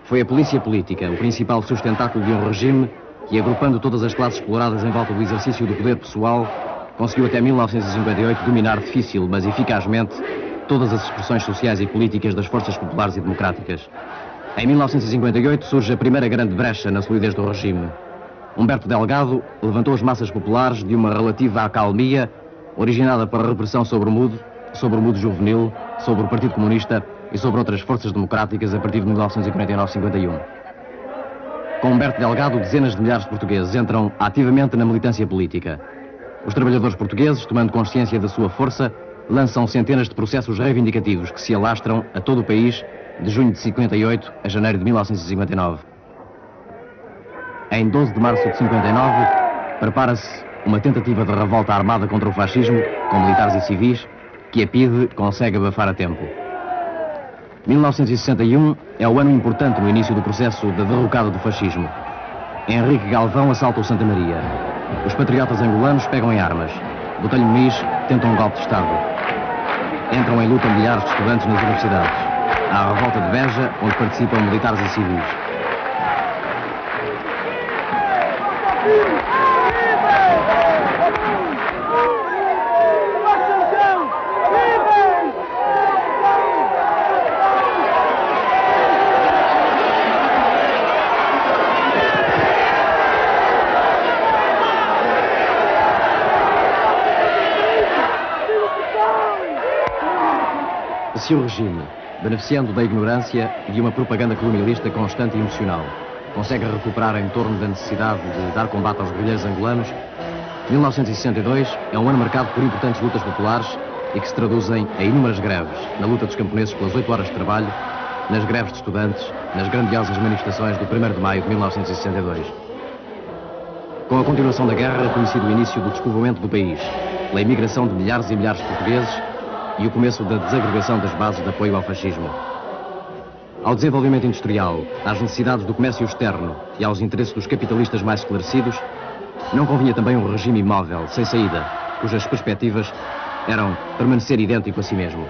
Foi a polícia política o principal sustentáculo de um regime que, agrupando todas as classes exploradas em volta do exercício do poder pessoal, conseguiu até 1958 dominar difícil, mas eficazmente, todas as expressões sociais e políticas das forças populares e democráticas. Em 1958 surge a primeira grande brecha na solidez do regime. Humberto Delgado levantou as massas populares de uma relativa acalmia originada pela repressão sobre o MUD juvenil, sobre o Partido Comunista e sobre outras forças democráticas a partir de 1949-51. Com Humberto Delgado, dezenas de milhares de portugueses entram ativamente na militância política. Os trabalhadores portugueses, tomando consciência da sua força, lançam centenas de processos reivindicativos que se alastram a todo o país de junho de 58 a janeiro de 1959. Em 12 de março de 59, prepara-se uma tentativa de revolta armada contra o fascismo, com militares e civis, que a PIDE consegue abafar a tempo. 1961 é o ano importante no início do processo da derrocada do fascismo. Henrique Galvão assalta o Santa Maria. Os patriotas angolanos pegam em armas. Botelho Muniz tenta um golpe de Estado. Entram em luta milhares de estudantes nas universidades. Há a revolta de Beja, onde participam militares e civis. Se o regime, beneficiando da ignorância e de uma propaganda colonialista constante e emocional, consegue recuperar em torno da necessidade de dar combate aos guerrilheiros angolanos, 1962 é um ano marcado por importantes lutas populares e que se traduzem em inúmeras greves, na luta dos camponeses pelas 8 horas de trabalho, nas greves de estudantes, nas grandiosas manifestações do 1º de maio de 1962. Com a continuação da guerra, coincide o início do despovoamento do país, pela imigração de milhares e milhares de portugueses e o começo da desagregação das bases de apoio ao fascismo. Ao desenvolvimento industrial, às necessidades do comércio externo e aos interesses dos capitalistas mais esclarecidos, não convinha também um regime imóvel, sem saída, cujas perspectivas eram permanecer idêntico a si mesmo.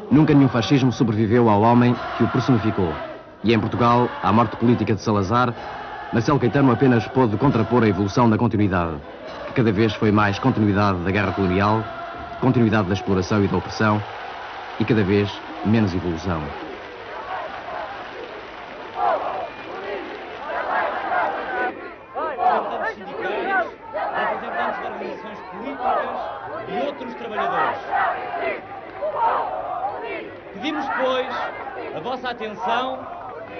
Nunca nenhum fascismo sobreviveu ao homem que o personificou, e em Portugal, a morte política de Salazar Marcelo Caetano apenas pôde contrapor a evolução da continuidade, que cada vez foi mais continuidade da guerra colonial, continuidade da exploração e da opressão, e cada vez menos evolução. Representantes de organizações políticas e outros trabalhadores. Pedimos, pois, a vossa atenção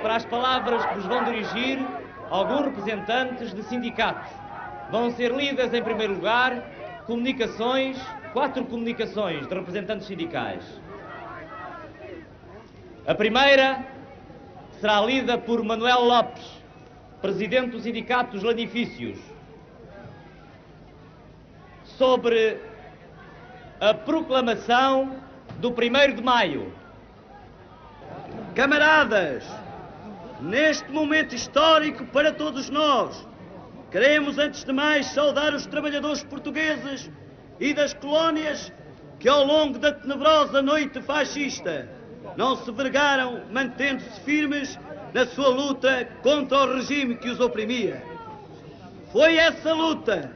para as palavras que vos vão dirigir alguns representantes de sindicatos. Vão ser lidas, em primeiro lugar, quatro comunicações de representantes sindicais. A primeira será lida por Manuel Lopes, presidente do Sindicato dos Lanifícios, sobre a proclamação do 1º de maio. Camaradas, neste momento histórico para todos nós, queremos antes de mais saudar os trabalhadores portugueses e das colónias que ao longo da tenebrosa noite fascista não se vergaram, mantendo-se firmes na sua luta contra o regime que os oprimia. Foi essa luta,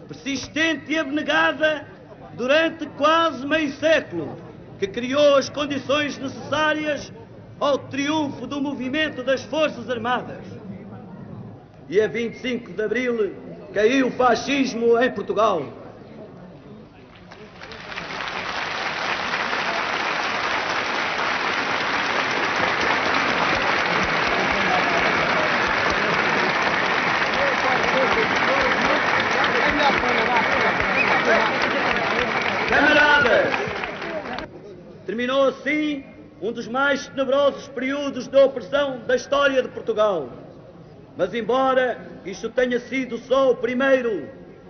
persistente e abnegada durante quase meio século, que criou as condições necessárias ao triunfo do movimento das Forças Armadas. E a 25 de abril caiu o fascismo em Portugal. Camaradas, terminou assim um dos mais tenebrosos períodos de opressão da história de Portugal. Mas embora isto tenha sido só o primeiro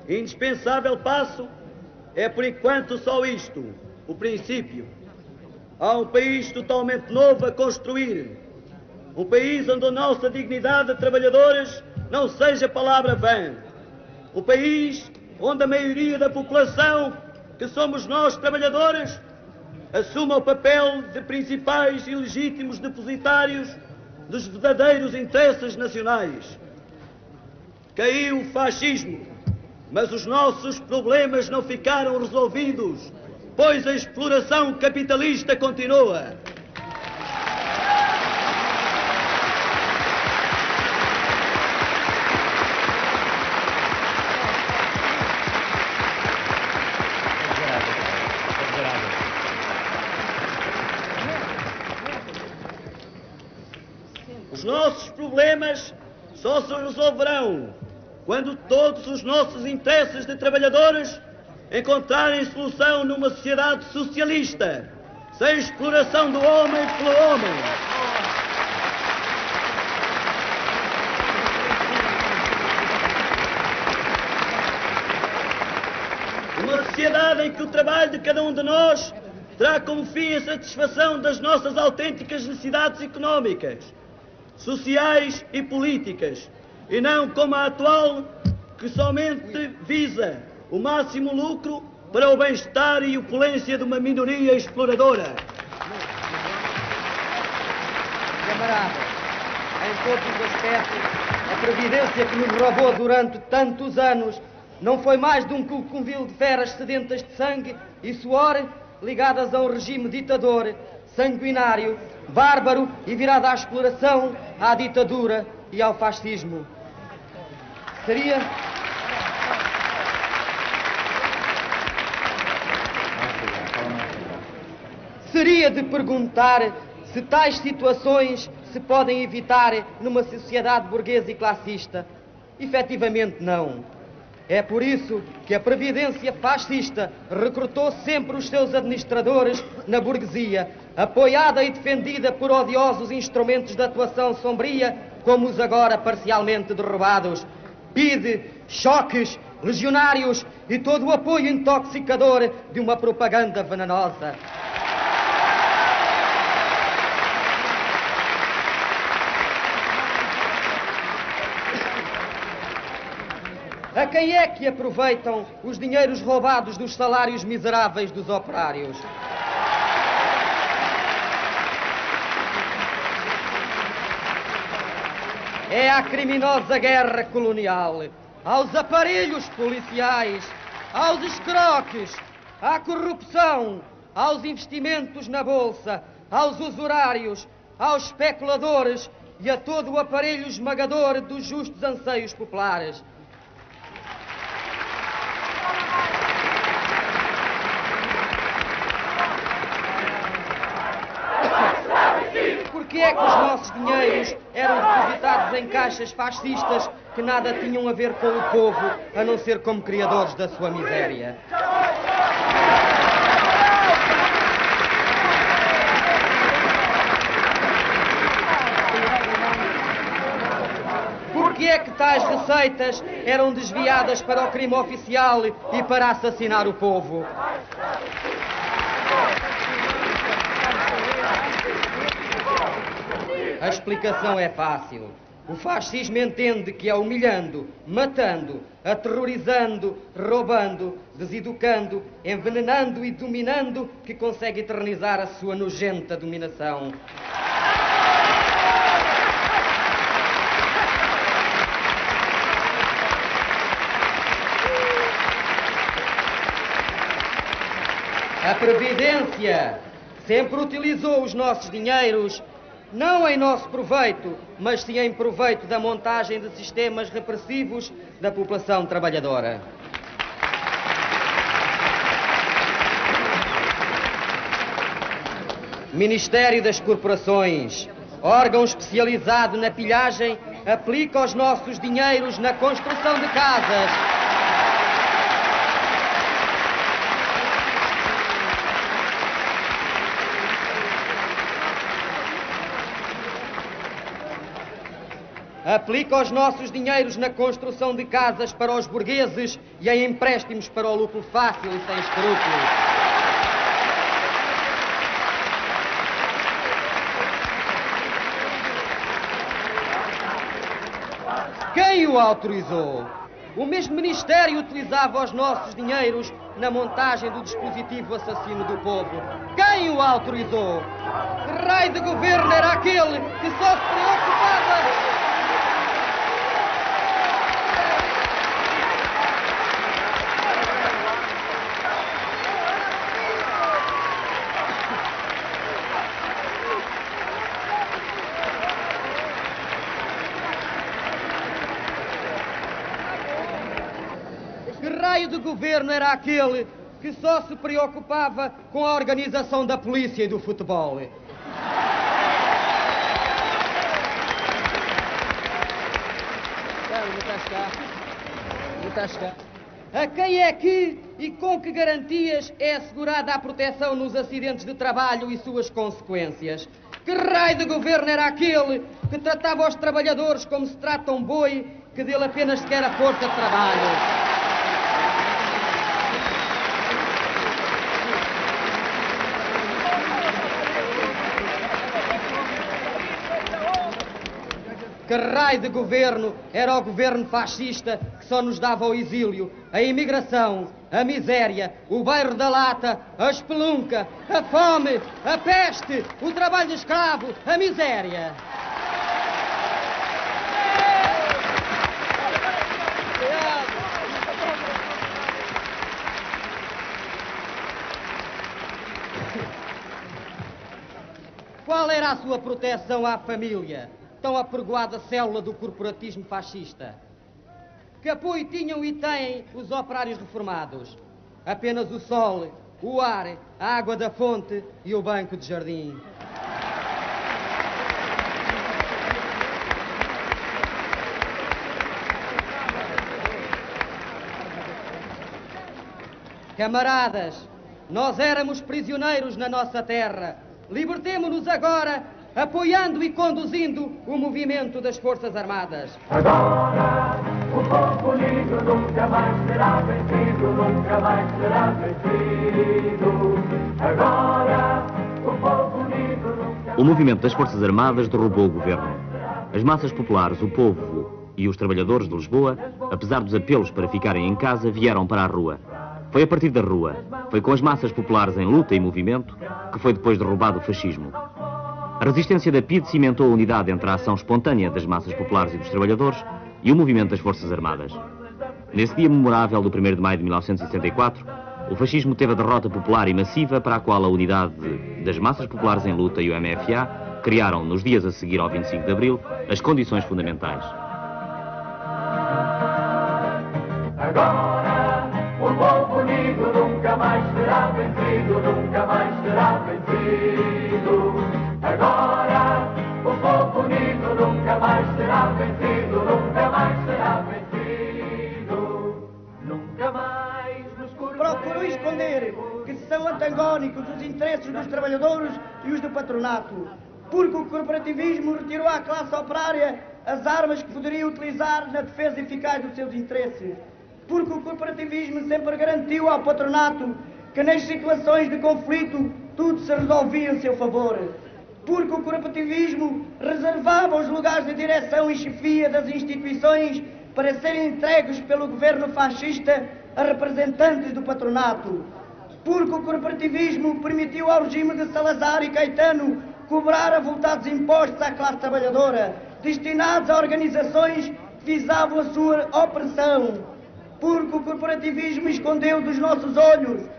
e indispensável passo, é por enquanto só isto, o princípio. Há um país totalmente novo a construir. Um país onde a nossa dignidade de trabalhadores não seja palavra vã. Um país onde a maioria da população, que somos nós trabalhadores, assuma o papel de principais e legítimos depositários dos verdadeiros interesses nacionais. Caiu o fascismo, mas os nossos problemas não ficaram resolvidos, pois a exploração capitalista continua. Os nossos problemas só se resolverão quando todos os nossos interesses de trabalhadores encontrarem solução numa sociedade socialista, sem exploração do homem pelo homem. Uma sociedade em que o trabalho de cada um de nós terá como fim a satisfação das nossas autênticas necessidades económicas, sociais e políticas, e não como a atual, que somente visa o máximo lucro para o bem-estar e opulência de uma minoria exploradora. Camaradas, em todos os aspectos, a previdência que nos roubou durante tantos anos não foi mais de um covil de feras sedentas de sangue e suor, ligadas a um regime ditador, sanguinário, bárbaro e virado à exploração, à ditadura e ao fascismo. Seria de perguntar se tais situações se podem evitar numa sociedade burguesa e classista. Efetivamente não. É por isso que a Previdência fascista recrutou sempre os seus administradores na burguesia, apoiada e defendida por odiosos instrumentos de atuação sombria, como os agora parcialmente derrubados. PIDE, choques, legionários e todo o apoio intoxicador de uma propaganda venenosa. A quem é que aproveitam os dinheiros roubados dos salários miseráveis dos operários? é à criminosa guerra colonial, aos aparelhos policiais, aos escroques, à corrupção, aos investimentos na bolsa, aos usurários, aos especuladores e a todo o aparelho esmagador dos justos anseios populares. Porque é que os nossos dinheiros eram depositados em caixas fascistas que nada tinham a ver com o povo, a não ser como criadores da sua miséria? Porque é que tais receitas eram desviadas para o crime oficial e para assassinar o povo? A explicação é fácil. O fascismo entende que é humilhando, matando, aterrorizando, roubando, deseducando, envenenando e dominando que consegue eternizar a sua nojenta dominação. A Previdência sempre utilizou os nossos dinheiros não em nosso proveito, mas sim em proveito da montagem de sistemas repressivos da população trabalhadora. Ministério das Corporações, órgão especializado na pilhagem, aplica os nossos dinheiros na construção de casas. Aplica os nossos dinheiros na construção de casas para os burgueses e em empréstimos para o lucro fácil e sem escrúpulos. Quem o autorizou? O mesmo Ministério utilizava os nossos dinheiros na montagem do dispositivo assassino do povo. Quem o autorizou? Que raio de governo era aquele que só se preocupava... de governo era aquele que só se preocupava com a organização da polícia e do futebol. A quem é que e com que garantias é assegurada a proteção nos acidentes de trabalho e suas consequências? Que raio de governo era aquele que tratava os trabalhadores como se trata um boi que dele apenas se quer a força de trabalho? Que raio de governo era o governo fascista que só nos dava o exílio, a imigração, a miséria, o bairro da lata, a espelunca, a fome, a peste, o trabalho de escravo, a miséria. Qual era a sua proteção à família? Tão apregoada célula do corporatismo fascista. Que apoio tinham e têm os operários reformados? Apenas o sol, o ar, a água da fonte e o banco de jardim. Camaradas, nós éramos prisioneiros na nossa terra. Libertemo-nos agora, apoiando e conduzindo o movimento das Forças Armadas. Agora, o povo unido nunca mais será vencido, nunca mais será vencido. Agora, o povo unido nunca... O movimento das Forças Armadas derrubou o governo. As massas populares, o povo e os trabalhadores de Lisboa, apesar dos apelos para ficarem em casa, vieram para a rua. Foi a partir da rua, foi com as massas populares em luta e movimento, que foi depois derrubado o fascismo. A resistência da PIDE cimentou a unidade entre a ação espontânea das massas populares e dos trabalhadores e o movimento das Forças Armadas. Nesse dia memorável do 1º de maio de 1964, o fascismo teve a derrota popular e massiva para a qual a unidade das massas populares em luta e o MFA criaram, nos dias a seguir ao 25 de abril, as condições fundamentais. Agora, o povo unido nunca mais será vencido, nunca mais será vencido. Agora, o povo unido nunca mais será vencido, nunca mais será vencido. Nunca mais nos Procurou esconder que são antagónicos os interesses dos trabalhadores e os do patronato, porque o corporativismo retirou à classe operária as armas que poderia utilizar na defesa eficaz dos seus interesses, porque o corporativismo sempre garantiu ao patronato que nas situações de conflito tudo se resolvia em seu favor, porque o corporativismo reservava os lugares de direção e chefia das instituições para serem entregues pelo governo fascista a representantes do patronato, porque o corporativismo permitiu ao regime de Salazar e Caetano cobrar avultados impostos à classe trabalhadora, destinados a organizações que visavam a sua opressão, porque o corporativismo escondeu dos nossos olhos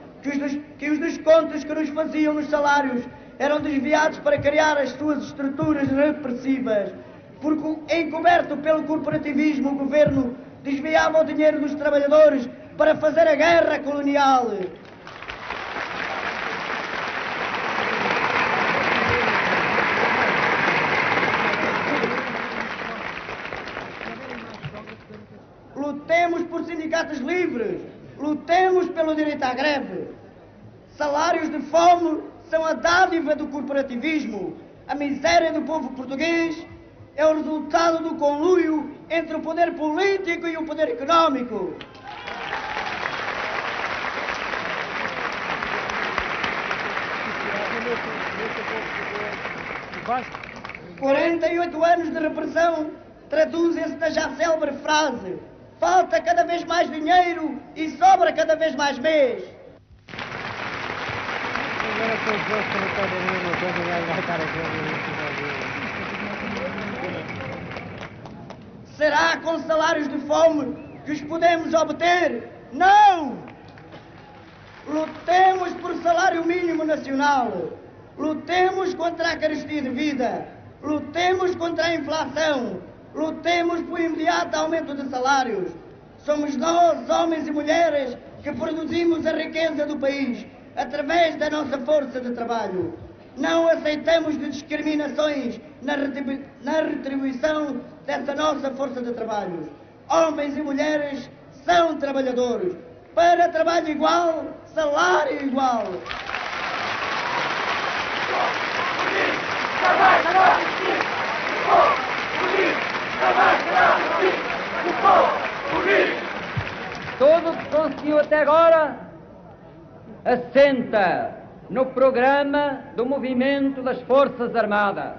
que os descontos que nos faziam nos salários eram desviados para criar as suas estruturas repressivas, porque, encoberto pelo corporativismo, o governo desviava o dinheiro dos trabalhadores para fazer a guerra colonial. Lutemos por sindicatos livres, lutemos pelo direito à greve. Salários de fome são a dádiva do corporativismo. A miséria do povo português é o resultado do conluio entre o poder político e o poder económico. Os 48 anos de repressão traduzem-se na já célebre frase: falta cada vez mais dinheiro e sobra cada vez mais mês. Será com salários de fome que os podemos obter? Não! Lutemos por salário mínimo nacional. Lutemos contra a carestia de vida. Lutemos contra a inflação. Lutemos por imediato aumento de salários. Somos nós, homens e mulheres, que produzimos a riqueza do país através da nossa força de trabalho. Não aceitamos discriminações na retribuição dessa nossa força de trabalho. Homens e mulheres são trabalhadores. Para trabalho igual, salário igual. Tudo o que conseguiu até agora assenta no programa do movimento das Forças Armadas.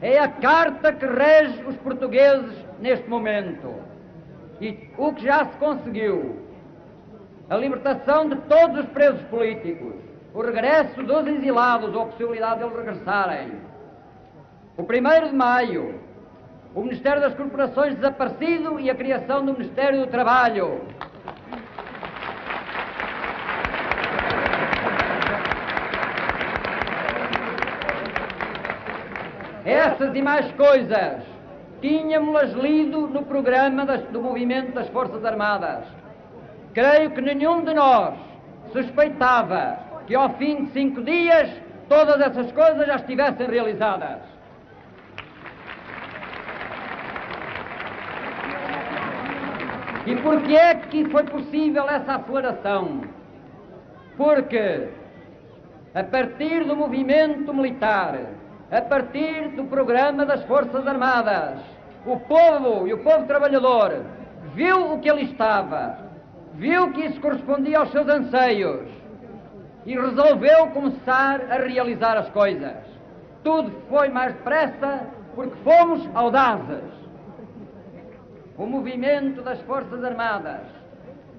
É a carta que rege os portugueses neste momento. E o que já se conseguiu: a libertação de todos os presos políticos, o regresso dos exilados ou a possibilidade de eles regressarem. O 1º de maio, o Ministério das Corporações desaparecido e a criação do Ministério do Trabalho. Essas e mais coisas tínhamos-las lido no programa do movimento das Forças Armadas. Creio que nenhum de nós suspeitava que ao fim de 5 dias todas essas coisas já estivessem realizadas. E por que é que foi possível essa aceleração? Porque, a partir do movimento militar, a partir do programa das Forças Armadas, o povo e o povo trabalhador viu o que ali estava, viu que isso correspondia aos seus anseios e resolveu começar a realizar as coisas. Tudo foi mais depressa porque fomos audazes. O movimento das Forças Armadas,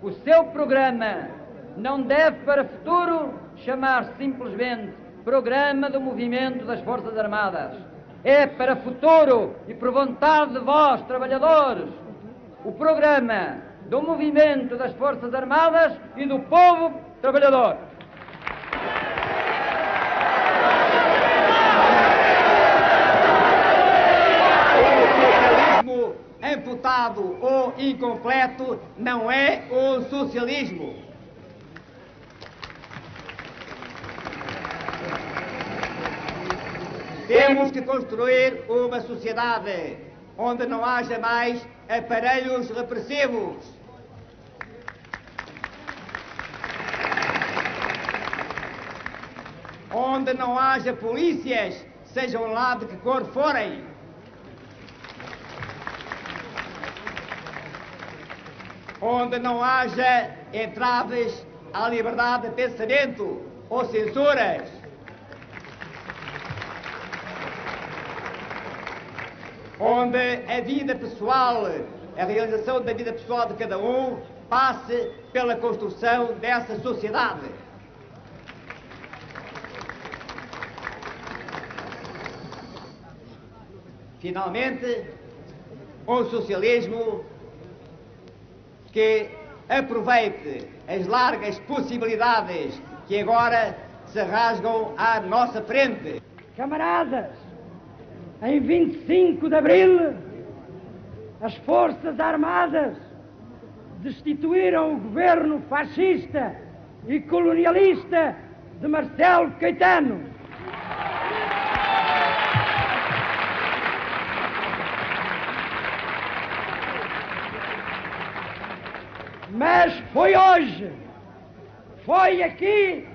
o seu programa não deve para futuro chamar-se simplesmente programa do movimento das Forças Armadas. É para futuro e por vontade de vós, trabalhadores, o programa do movimento das Forças Armadas e do povo trabalhador. O socialismo amputado ou incompleto não é o socialismo. Temos que construir uma sociedade onde não haja mais aparelhos repressivos. Onde não haja polícias, sejam lá de que cor forem. Onde não haja entraves à liberdade de pensamento ou censuras. Onde a vida pessoal, a realização da vida pessoal de cada um, passe pela construção dessa sociedade. Finalmente, um socialismo que aproveite as largas possibilidades que agora se rasgam à nossa frente. Camaradas, em 25 de Abril, as Forças Armadas destituíram o governo fascista e colonialista de Marcelo Caetano. Mas foi hoje, foi aqui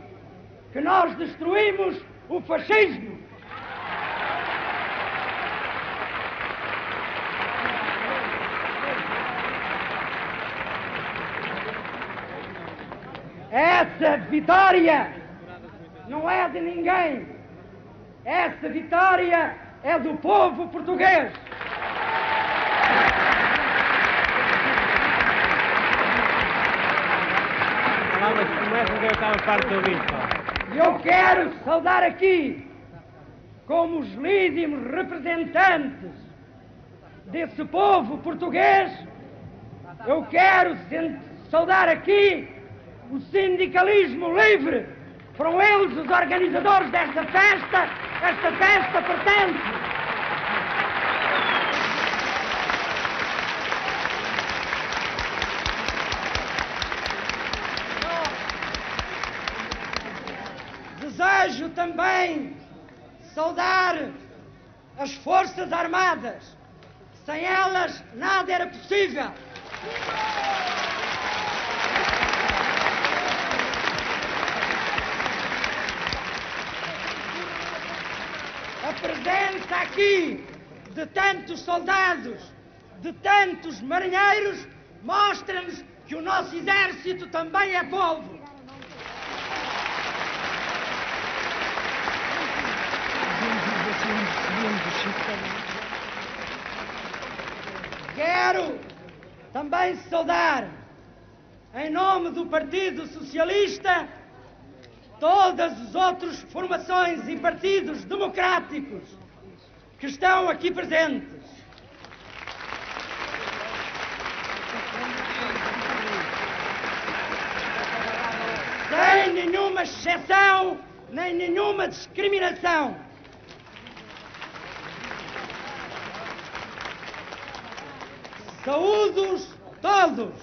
que nós destruímos o fascismo. Essa vitória não é de ninguém. Essa vitória é do povo português. Eu quero saudar aqui, como os legítimos representantes desse povo português, eu quero saudar aqui o sindicalismo livre. Foram eles os organizadores desta festa. Esta festa pertence. Desejo também saudar as Forças Armadas. Sem elas nada era possível. A presença aqui de tantos soldados, de tantos marinheiros, mostra-nos que o nosso exército também é povo. Quero também saudar, em nome do Partido Socialista, todas as outras formações e partidos democráticos que estão aqui presentes. Sem nenhuma exceção, nem nenhuma discriminação. Saúdo-os todos,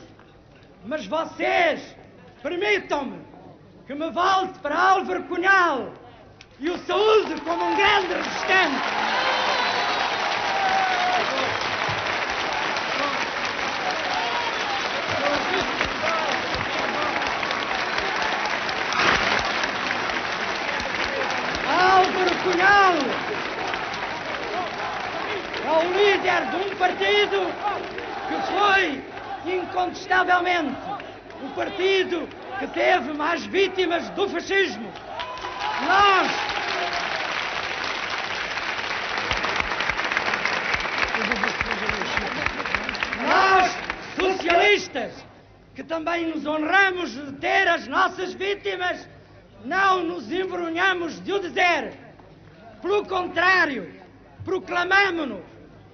mas vocês permitam-me que me volte para Álvaro Cunhal e o saúde como um grande resistente. Álvaro Cunhal é o líder de um partido que foi, incontestavelmente, o partido que teve mais vítimas do fascismo. Nós, socialistas, que também nos honramos de ter as nossas vítimas, não nos envergonhamos de o dizer. Pelo contrário, proclamamo-nos.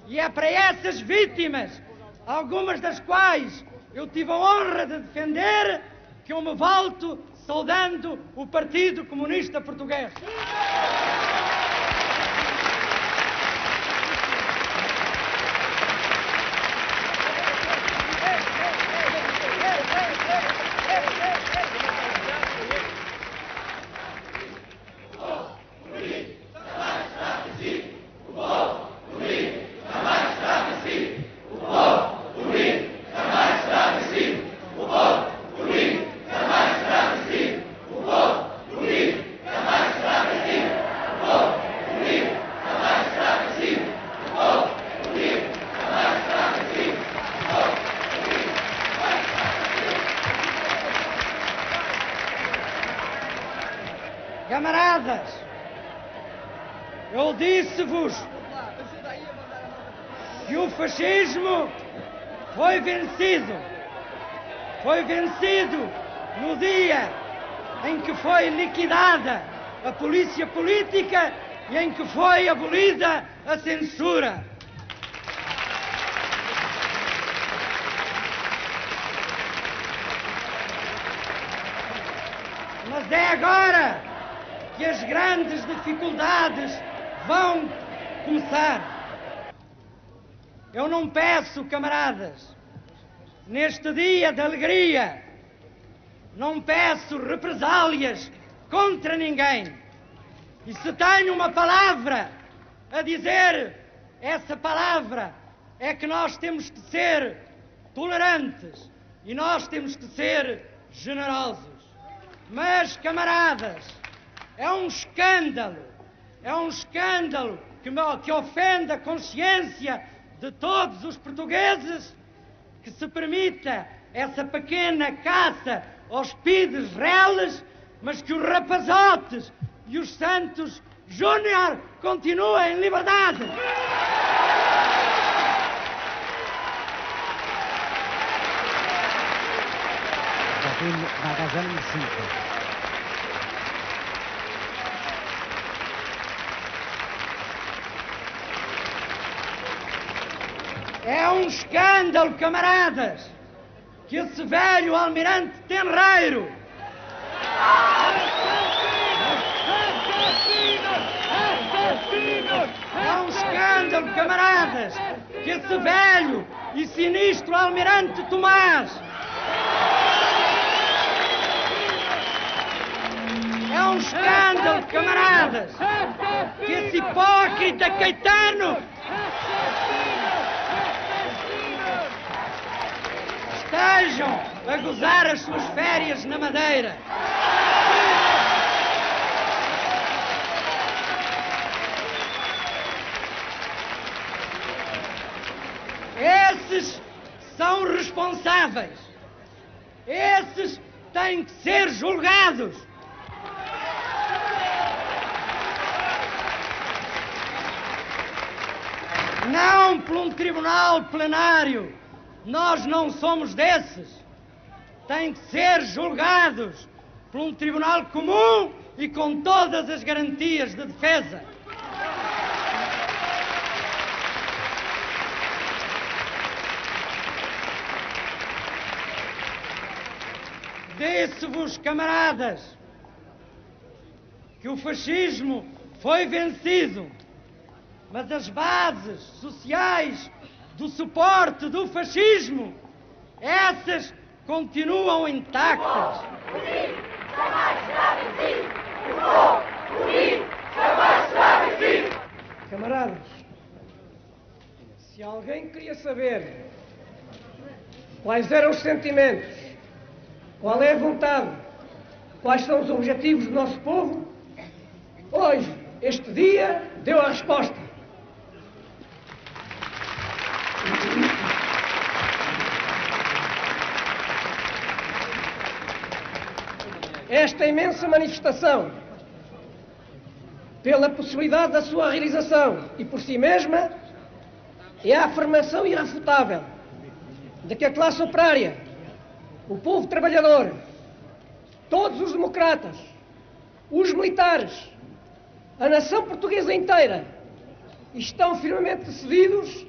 E é para essas vítimas, algumas das quais eu tive a honra de defender, que eu me volto saudando o Partido Comunista Português. Camaradas, eu disse-vos que o fascismo foi vencido. Foi vencido no dia em que foi liquidada a polícia política e em que foi abolida a censura. Mas é agora que as grandes dificuldades vão começar. Eu não peço, camaradas, neste dia de alegria, não peço represálias contra ninguém. E se tenho uma palavra a dizer, essa palavra é que nós temos que ser tolerantes e nós temos que ser generosos. Mas, camaradas, é um escândalo que ofende a consciência de todos os portugueses que se permita essa pequena caça aos pides reles, mas que os rapazotes e os Santos Júnior continuem em liberdade. É um escândalo, camaradas, que esse velho almirante tenreiro é um escândalo, camaradas, que esse velho e sinistro almirante Tomás é um escândalo, camaradas, que esse hipócrita Caetano estejam a gozar as suas férias na Madeira. Esses são responsáveis. Esses têm que ser julgados. Não por um tribunal plenário. Nós não somos desses. Têm que ser julgados por um tribunal comum e com todas as garantias de defesa. Disse-vos, camaradas, que o fascismo foi vencido, mas as bases sociais do suporte do fascismo, essas continuam intactas. Unido, jamais será vencido. O povo unido, jamais será vencido. Camaradas, se alguém queria saber quais eram os sentimentos, qual é a vontade, quais são os objetivos do nosso povo, hoje, este dia, deu a resposta. Esta imensa manifestação, pela possibilidade da sua realização e por si mesma, é a afirmação irrefutável de que a classe operária, o povo trabalhador, todos os democratas os militares, a nação portuguesa inteira, estão firmemente decididos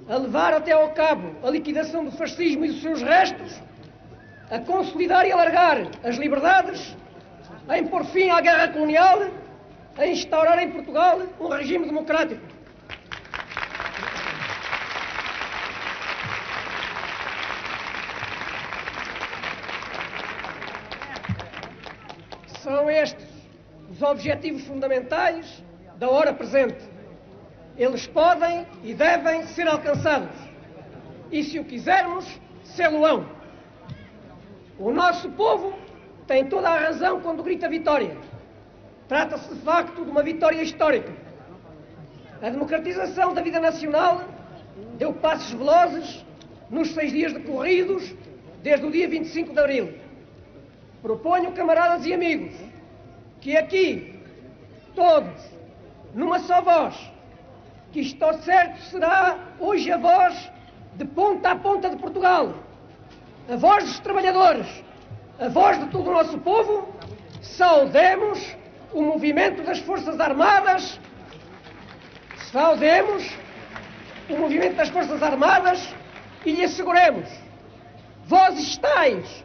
a levar até ao cabo a liquidação do fascismo e dos seus restos, a consolidar e alargar as liberdades, a impor fim à guerra colonial, a instaurar em Portugal um regime democrático. São estes os objetivos fundamentais da hora presente. Eles podem e devem ser alcançados. E se o quisermos, sê-lo-ão. O nosso povo tem toda a razão quando grita vitória. Trata-se de facto de uma vitória histórica. A democratização da vida nacional deu passos velozes nos 6 dias decorridos desde o dia 25 de abril. Proponho, camaradas e amigos, que aqui, todos, numa só voz, que isto ao certo será hoje a voz de ponta a ponta de Portugal, a voz dos trabalhadores, a voz de todo o nosso povo, saudemos o movimento das Forças Armadas, e lhe asseguremos, vós estáis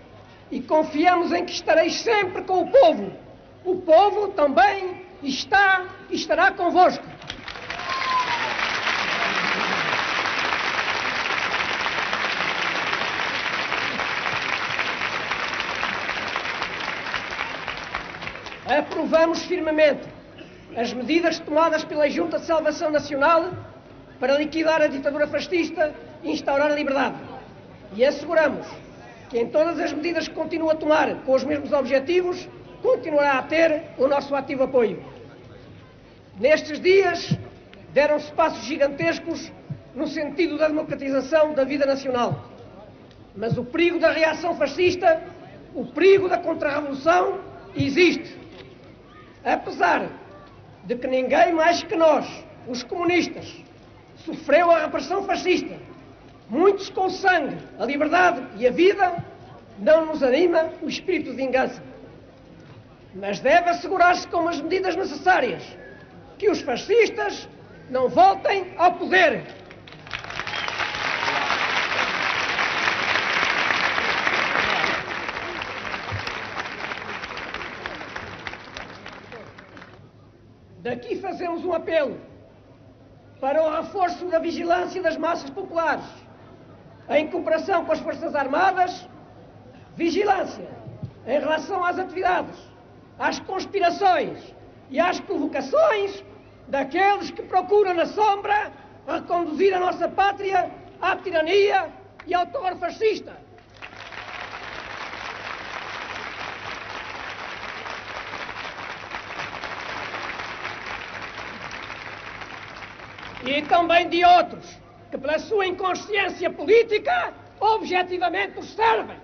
e confiamos em que estareis sempre com o povo também está e estará convosco. Aprovamos firmemente as medidas tomadas pela Junta de Salvação Nacional para liquidar a ditadura fascista e instaurar a liberdade. E asseguramos que em todas as medidas que continua a tomar com os mesmos objetivos, continuará a ter o nosso ativo apoio. Nestes dias, deram-se passos gigantescos no sentido da democratização da vida nacional. Mas o perigo da reação fascista, o perigo da contra-revolução, existe. Apesar de que ninguém mais que nós, os comunistas, sofreu a repressão fascista, muitos com o sangue, a liberdade e a vida, não nos anima o espírito de vingança. Mas deve assegurar-se com as medidas necessárias que os fascistas não voltem ao poder. Daqui fazemos um apelo para o reforço da vigilância das massas populares, em cooperação com as Forças Armadas, vigilância em relação às atividades, às conspirações e às provocações daqueles que procuram na sombra reconduzir a nossa pátria à tirania e ao terror fascista. E também de outros que, pela sua inconsciência política, objetivamente os servem.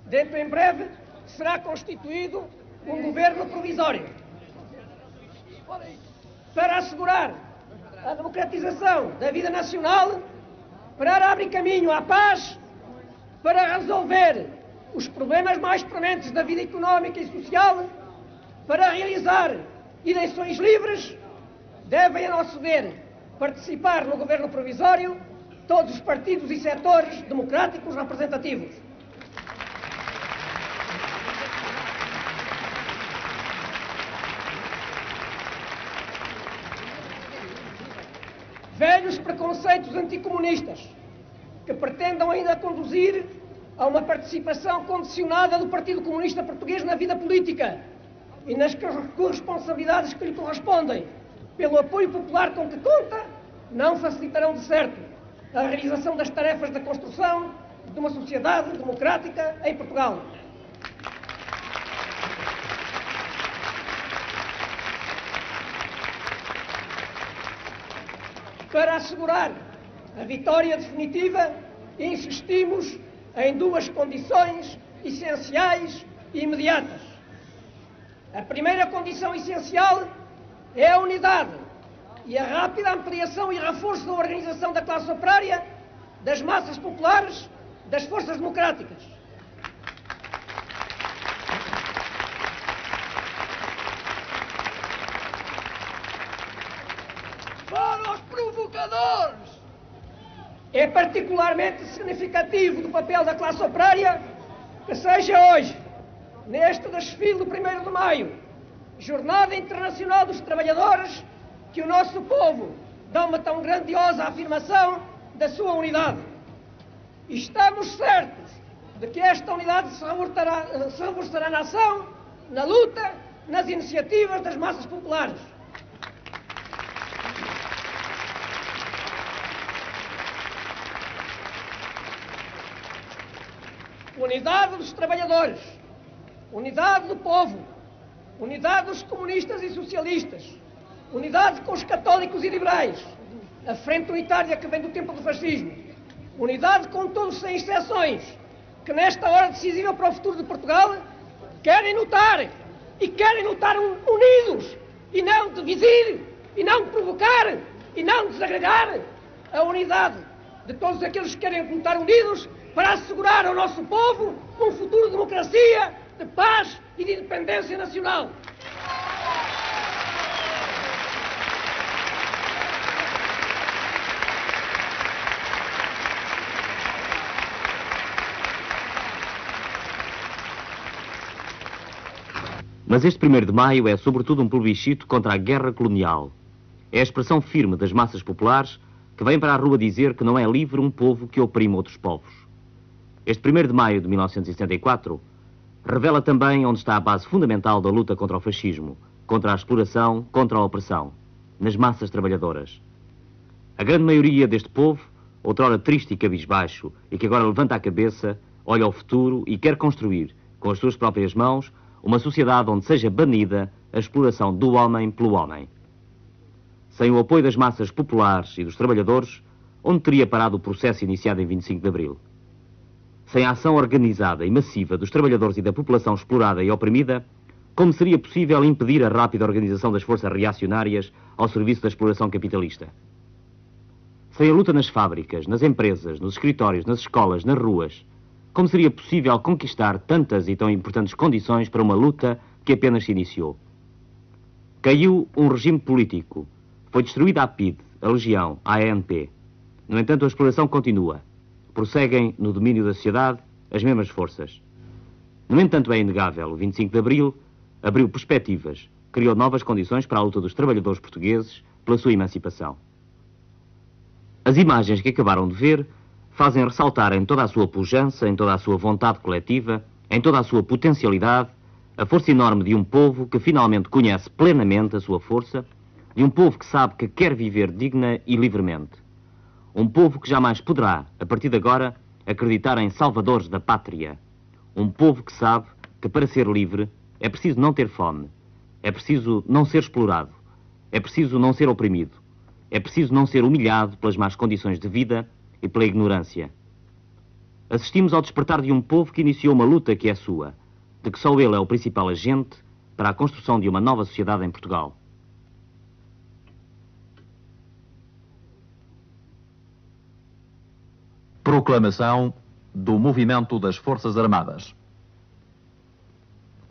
Dentro em breve será constituído um governo provisório para assegurar a democratização da vida nacional, para abrir caminho à paz, para resolver os problemas mais prementes da vida económica e social, para realizar eleições livres, devem, a nosso ver, participar no governo provisório todos os partidos e setores democráticos representativos. Velhos preconceitos anticomunistas que pretendam ainda conduzir a uma participação condicionada do Partido Comunista Português na vida política e nas corresponsabilidades que lhe correspondem, pelo apoio popular com que conta, não facilitarão de certo a realização das tarefas da construção de uma sociedade democrática em Portugal. Para assegurar a vitória definitiva, insistimos em duas condições essenciais e imediatas. A primeira condição essencial é a unidade e a rápida ampliação e reforço da organização da classe operária das massas populares, das forças democráticas. Para os provocadores! É particularmente significativo do papel da classe operária que seja hoje, neste desfile do 1º de Maio, Jornada Internacional dos Trabalhadores, que o nosso povo dá uma tão grandiosa afirmação da sua unidade. E estamos certos de que esta unidade se reforçará na ação, na luta, nas iniciativas das massas populares. Unidade dos trabalhadores, unidade do povo, unidade dos comunistas e socialistas, unidade com os católicos e liberais, a frente unitária que vem do tempo do fascismo, unidade com todos sem exceções, que nesta hora decisiva para o futuro de Portugal querem lutar unidos e não dividir, e não provocar, e não desagregar a unidade de todos aqueles que querem lutar unidos para assegurar ao nosso povo um futuro de democracia, de paz e de independência nacional. Mas este 1º de Maio é sobretudo um plebiscito contra a guerra colonial. É a expressão firme das massas populares que vêm para a rua dizer que não é livre um povo que oprime outros povos. Este 1º de Maio de 1974 revela também onde está a base fundamental da luta contra o fascismo, contra a exploração, contra a opressão, nas massas trabalhadoras. A grande maioria deste povo, outrora triste e cabisbaixo, e que agora levanta a cabeça, olha ao futuro e quer construir, com as suas próprias mãos, uma sociedade onde seja banida a exploração do homem pelo homem. Sem o apoio das massas populares e dos trabalhadores, onde teria parado o processo iniciado em 25 de Abril? Sem a ação organizada e massiva dos trabalhadores e da população explorada e oprimida, como seria possível impedir a rápida organização das forças reacionárias ao serviço da exploração capitalista? Sem a luta nas fábricas, nas empresas, nos escritórios, nas escolas, nas ruas, como seria possível conquistar tantas e tão importantes condições para uma luta que apenas se iniciou? Caiu um regime político. Foi destruída a PIDE, a Legião, a ANP. No entanto, a exploração continua. Prosseguem no domínio da sociedade as mesmas forças. No entanto, é inegável, o 25 de Abril abriu perspectivas, criou novas condições para a luta dos trabalhadores portugueses pela sua emancipação. As imagens que acabaram de ver fazem ressaltar em toda a sua pujança, em toda a sua vontade coletiva, em toda a sua potencialidade, a força enorme de um povo que finalmente conhece plenamente a sua força, de um povo que sabe que quer viver digna e livremente. Um povo que jamais poderá, a partir de agora, acreditar em salvadores da pátria. Um povo que sabe que para ser livre é preciso não ter fome, é preciso não ser explorado, é preciso não ser oprimido, é preciso não ser humilhado pelas más condições de vida e pela ignorância. Assistimos ao despertar de um povo que iniciou uma luta que é sua, de que só ele é o principal agente para a construção de uma nova sociedade em Portugal. Proclamação do Movimento das Forças Armadas.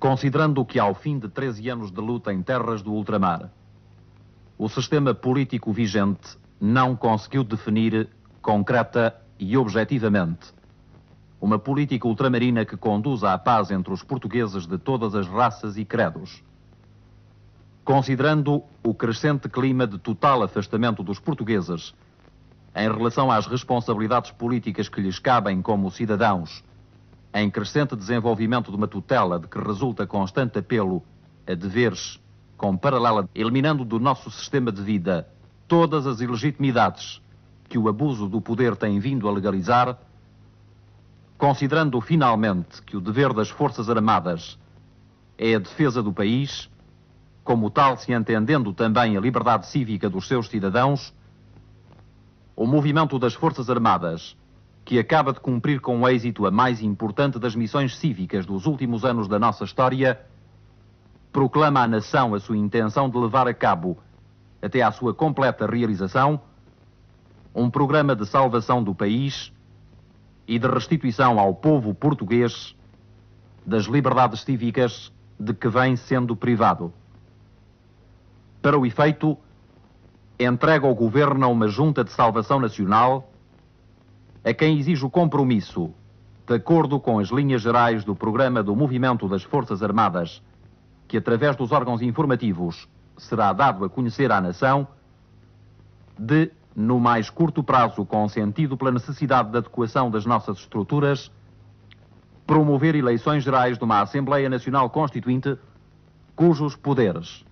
Considerando que ao fim de 13 anos de luta em terras do ultramar, o sistema político vigente não conseguiu definir concreta e objetivamente uma política ultramarina que conduza à paz entre os portugueses de todas as raças e credos. Considerando o crescente clima de total afastamento dos portugueses em relação às responsabilidades políticas que lhes cabem como cidadãos, em crescente desenvolvimento de uma tutela de que resulta constante apelo a deveres com paralela, eliminando do nosso sistema de vida todas as ilegitimidades que o abuso do poder tem vindo a legalizar, considerando finalmente que o dever das Forças Armadas é a defesa do país, como tal se entendendo também a liberdade cívica dos seus cidadãos, o movimento das Forças Armadas, que acaba de cumprir com êxito a mais importante das missões cívicas dos últimos anos da nossa história, proclama à nação a sua intenção de levar a cabo, até à sua completa realização, um programa de salvação do país e de restituição ao povo português das liberdades cívicas de que vem sendo privado. Para o efeito, entrega ao Governo uma Junta de Salvação Nacional a quem exige o compromisso, de acordo com as linhas gerais do programa do Movimento das Forças Armadas, que através dos órgãos informativos será dado a conhecer à nação, de, no mais curto prazo, consentido pela necessidade de adequação das nossas estruturas, promover eleições gerais de uma Assembleia Nacional Constituinte, cujos poderes,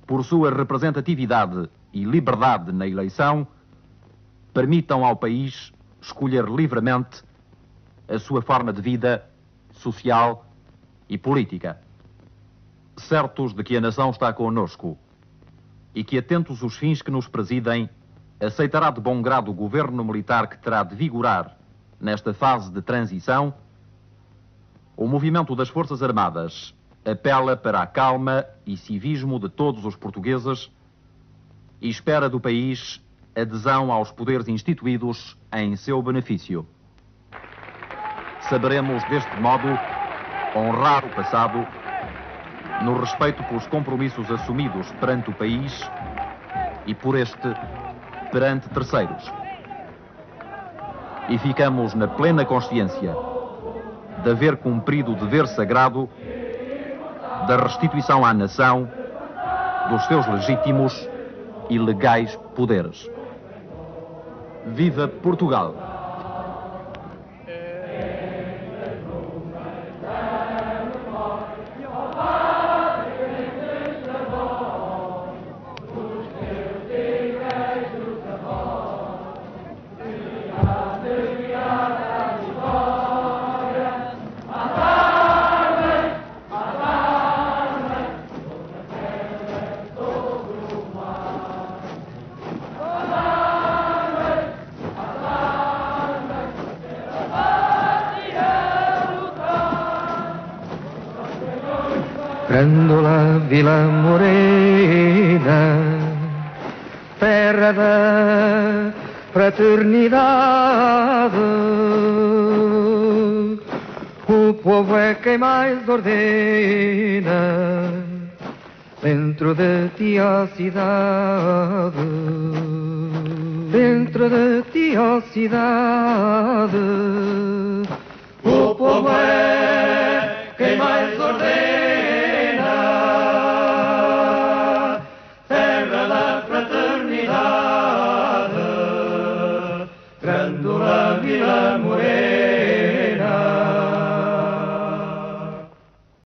por sua representatividade e liberdade na eleição, permitam ao país escolher livremente a sua forma de vida social e política. Certos de que a nação está connosco e que, atentos os fins que nos presidem, aceitará de bom grado o governo militar que terá de vigorar nesta fase de transição, o movimento das Forças Armadas apela para a calma e civismo de todos os portugueses e espera do país adesão aos poderes instituídos em seu benefício. Saberemos, deste modo, honrar o passado no respeito pelos compromissos assumidos perante o país e por este perante terceiros. E ficamos na plena consciência de haver cumprido o dever sagrado da restituição à nação dos seus legítimos e legais poderes. Viva Portugal! Grândola Vila Morena, terra da fraternidade, o povo é quem mais ordena, dentro de ti a cidade, dentro de ti a cidade, o povo é quem mais ordena.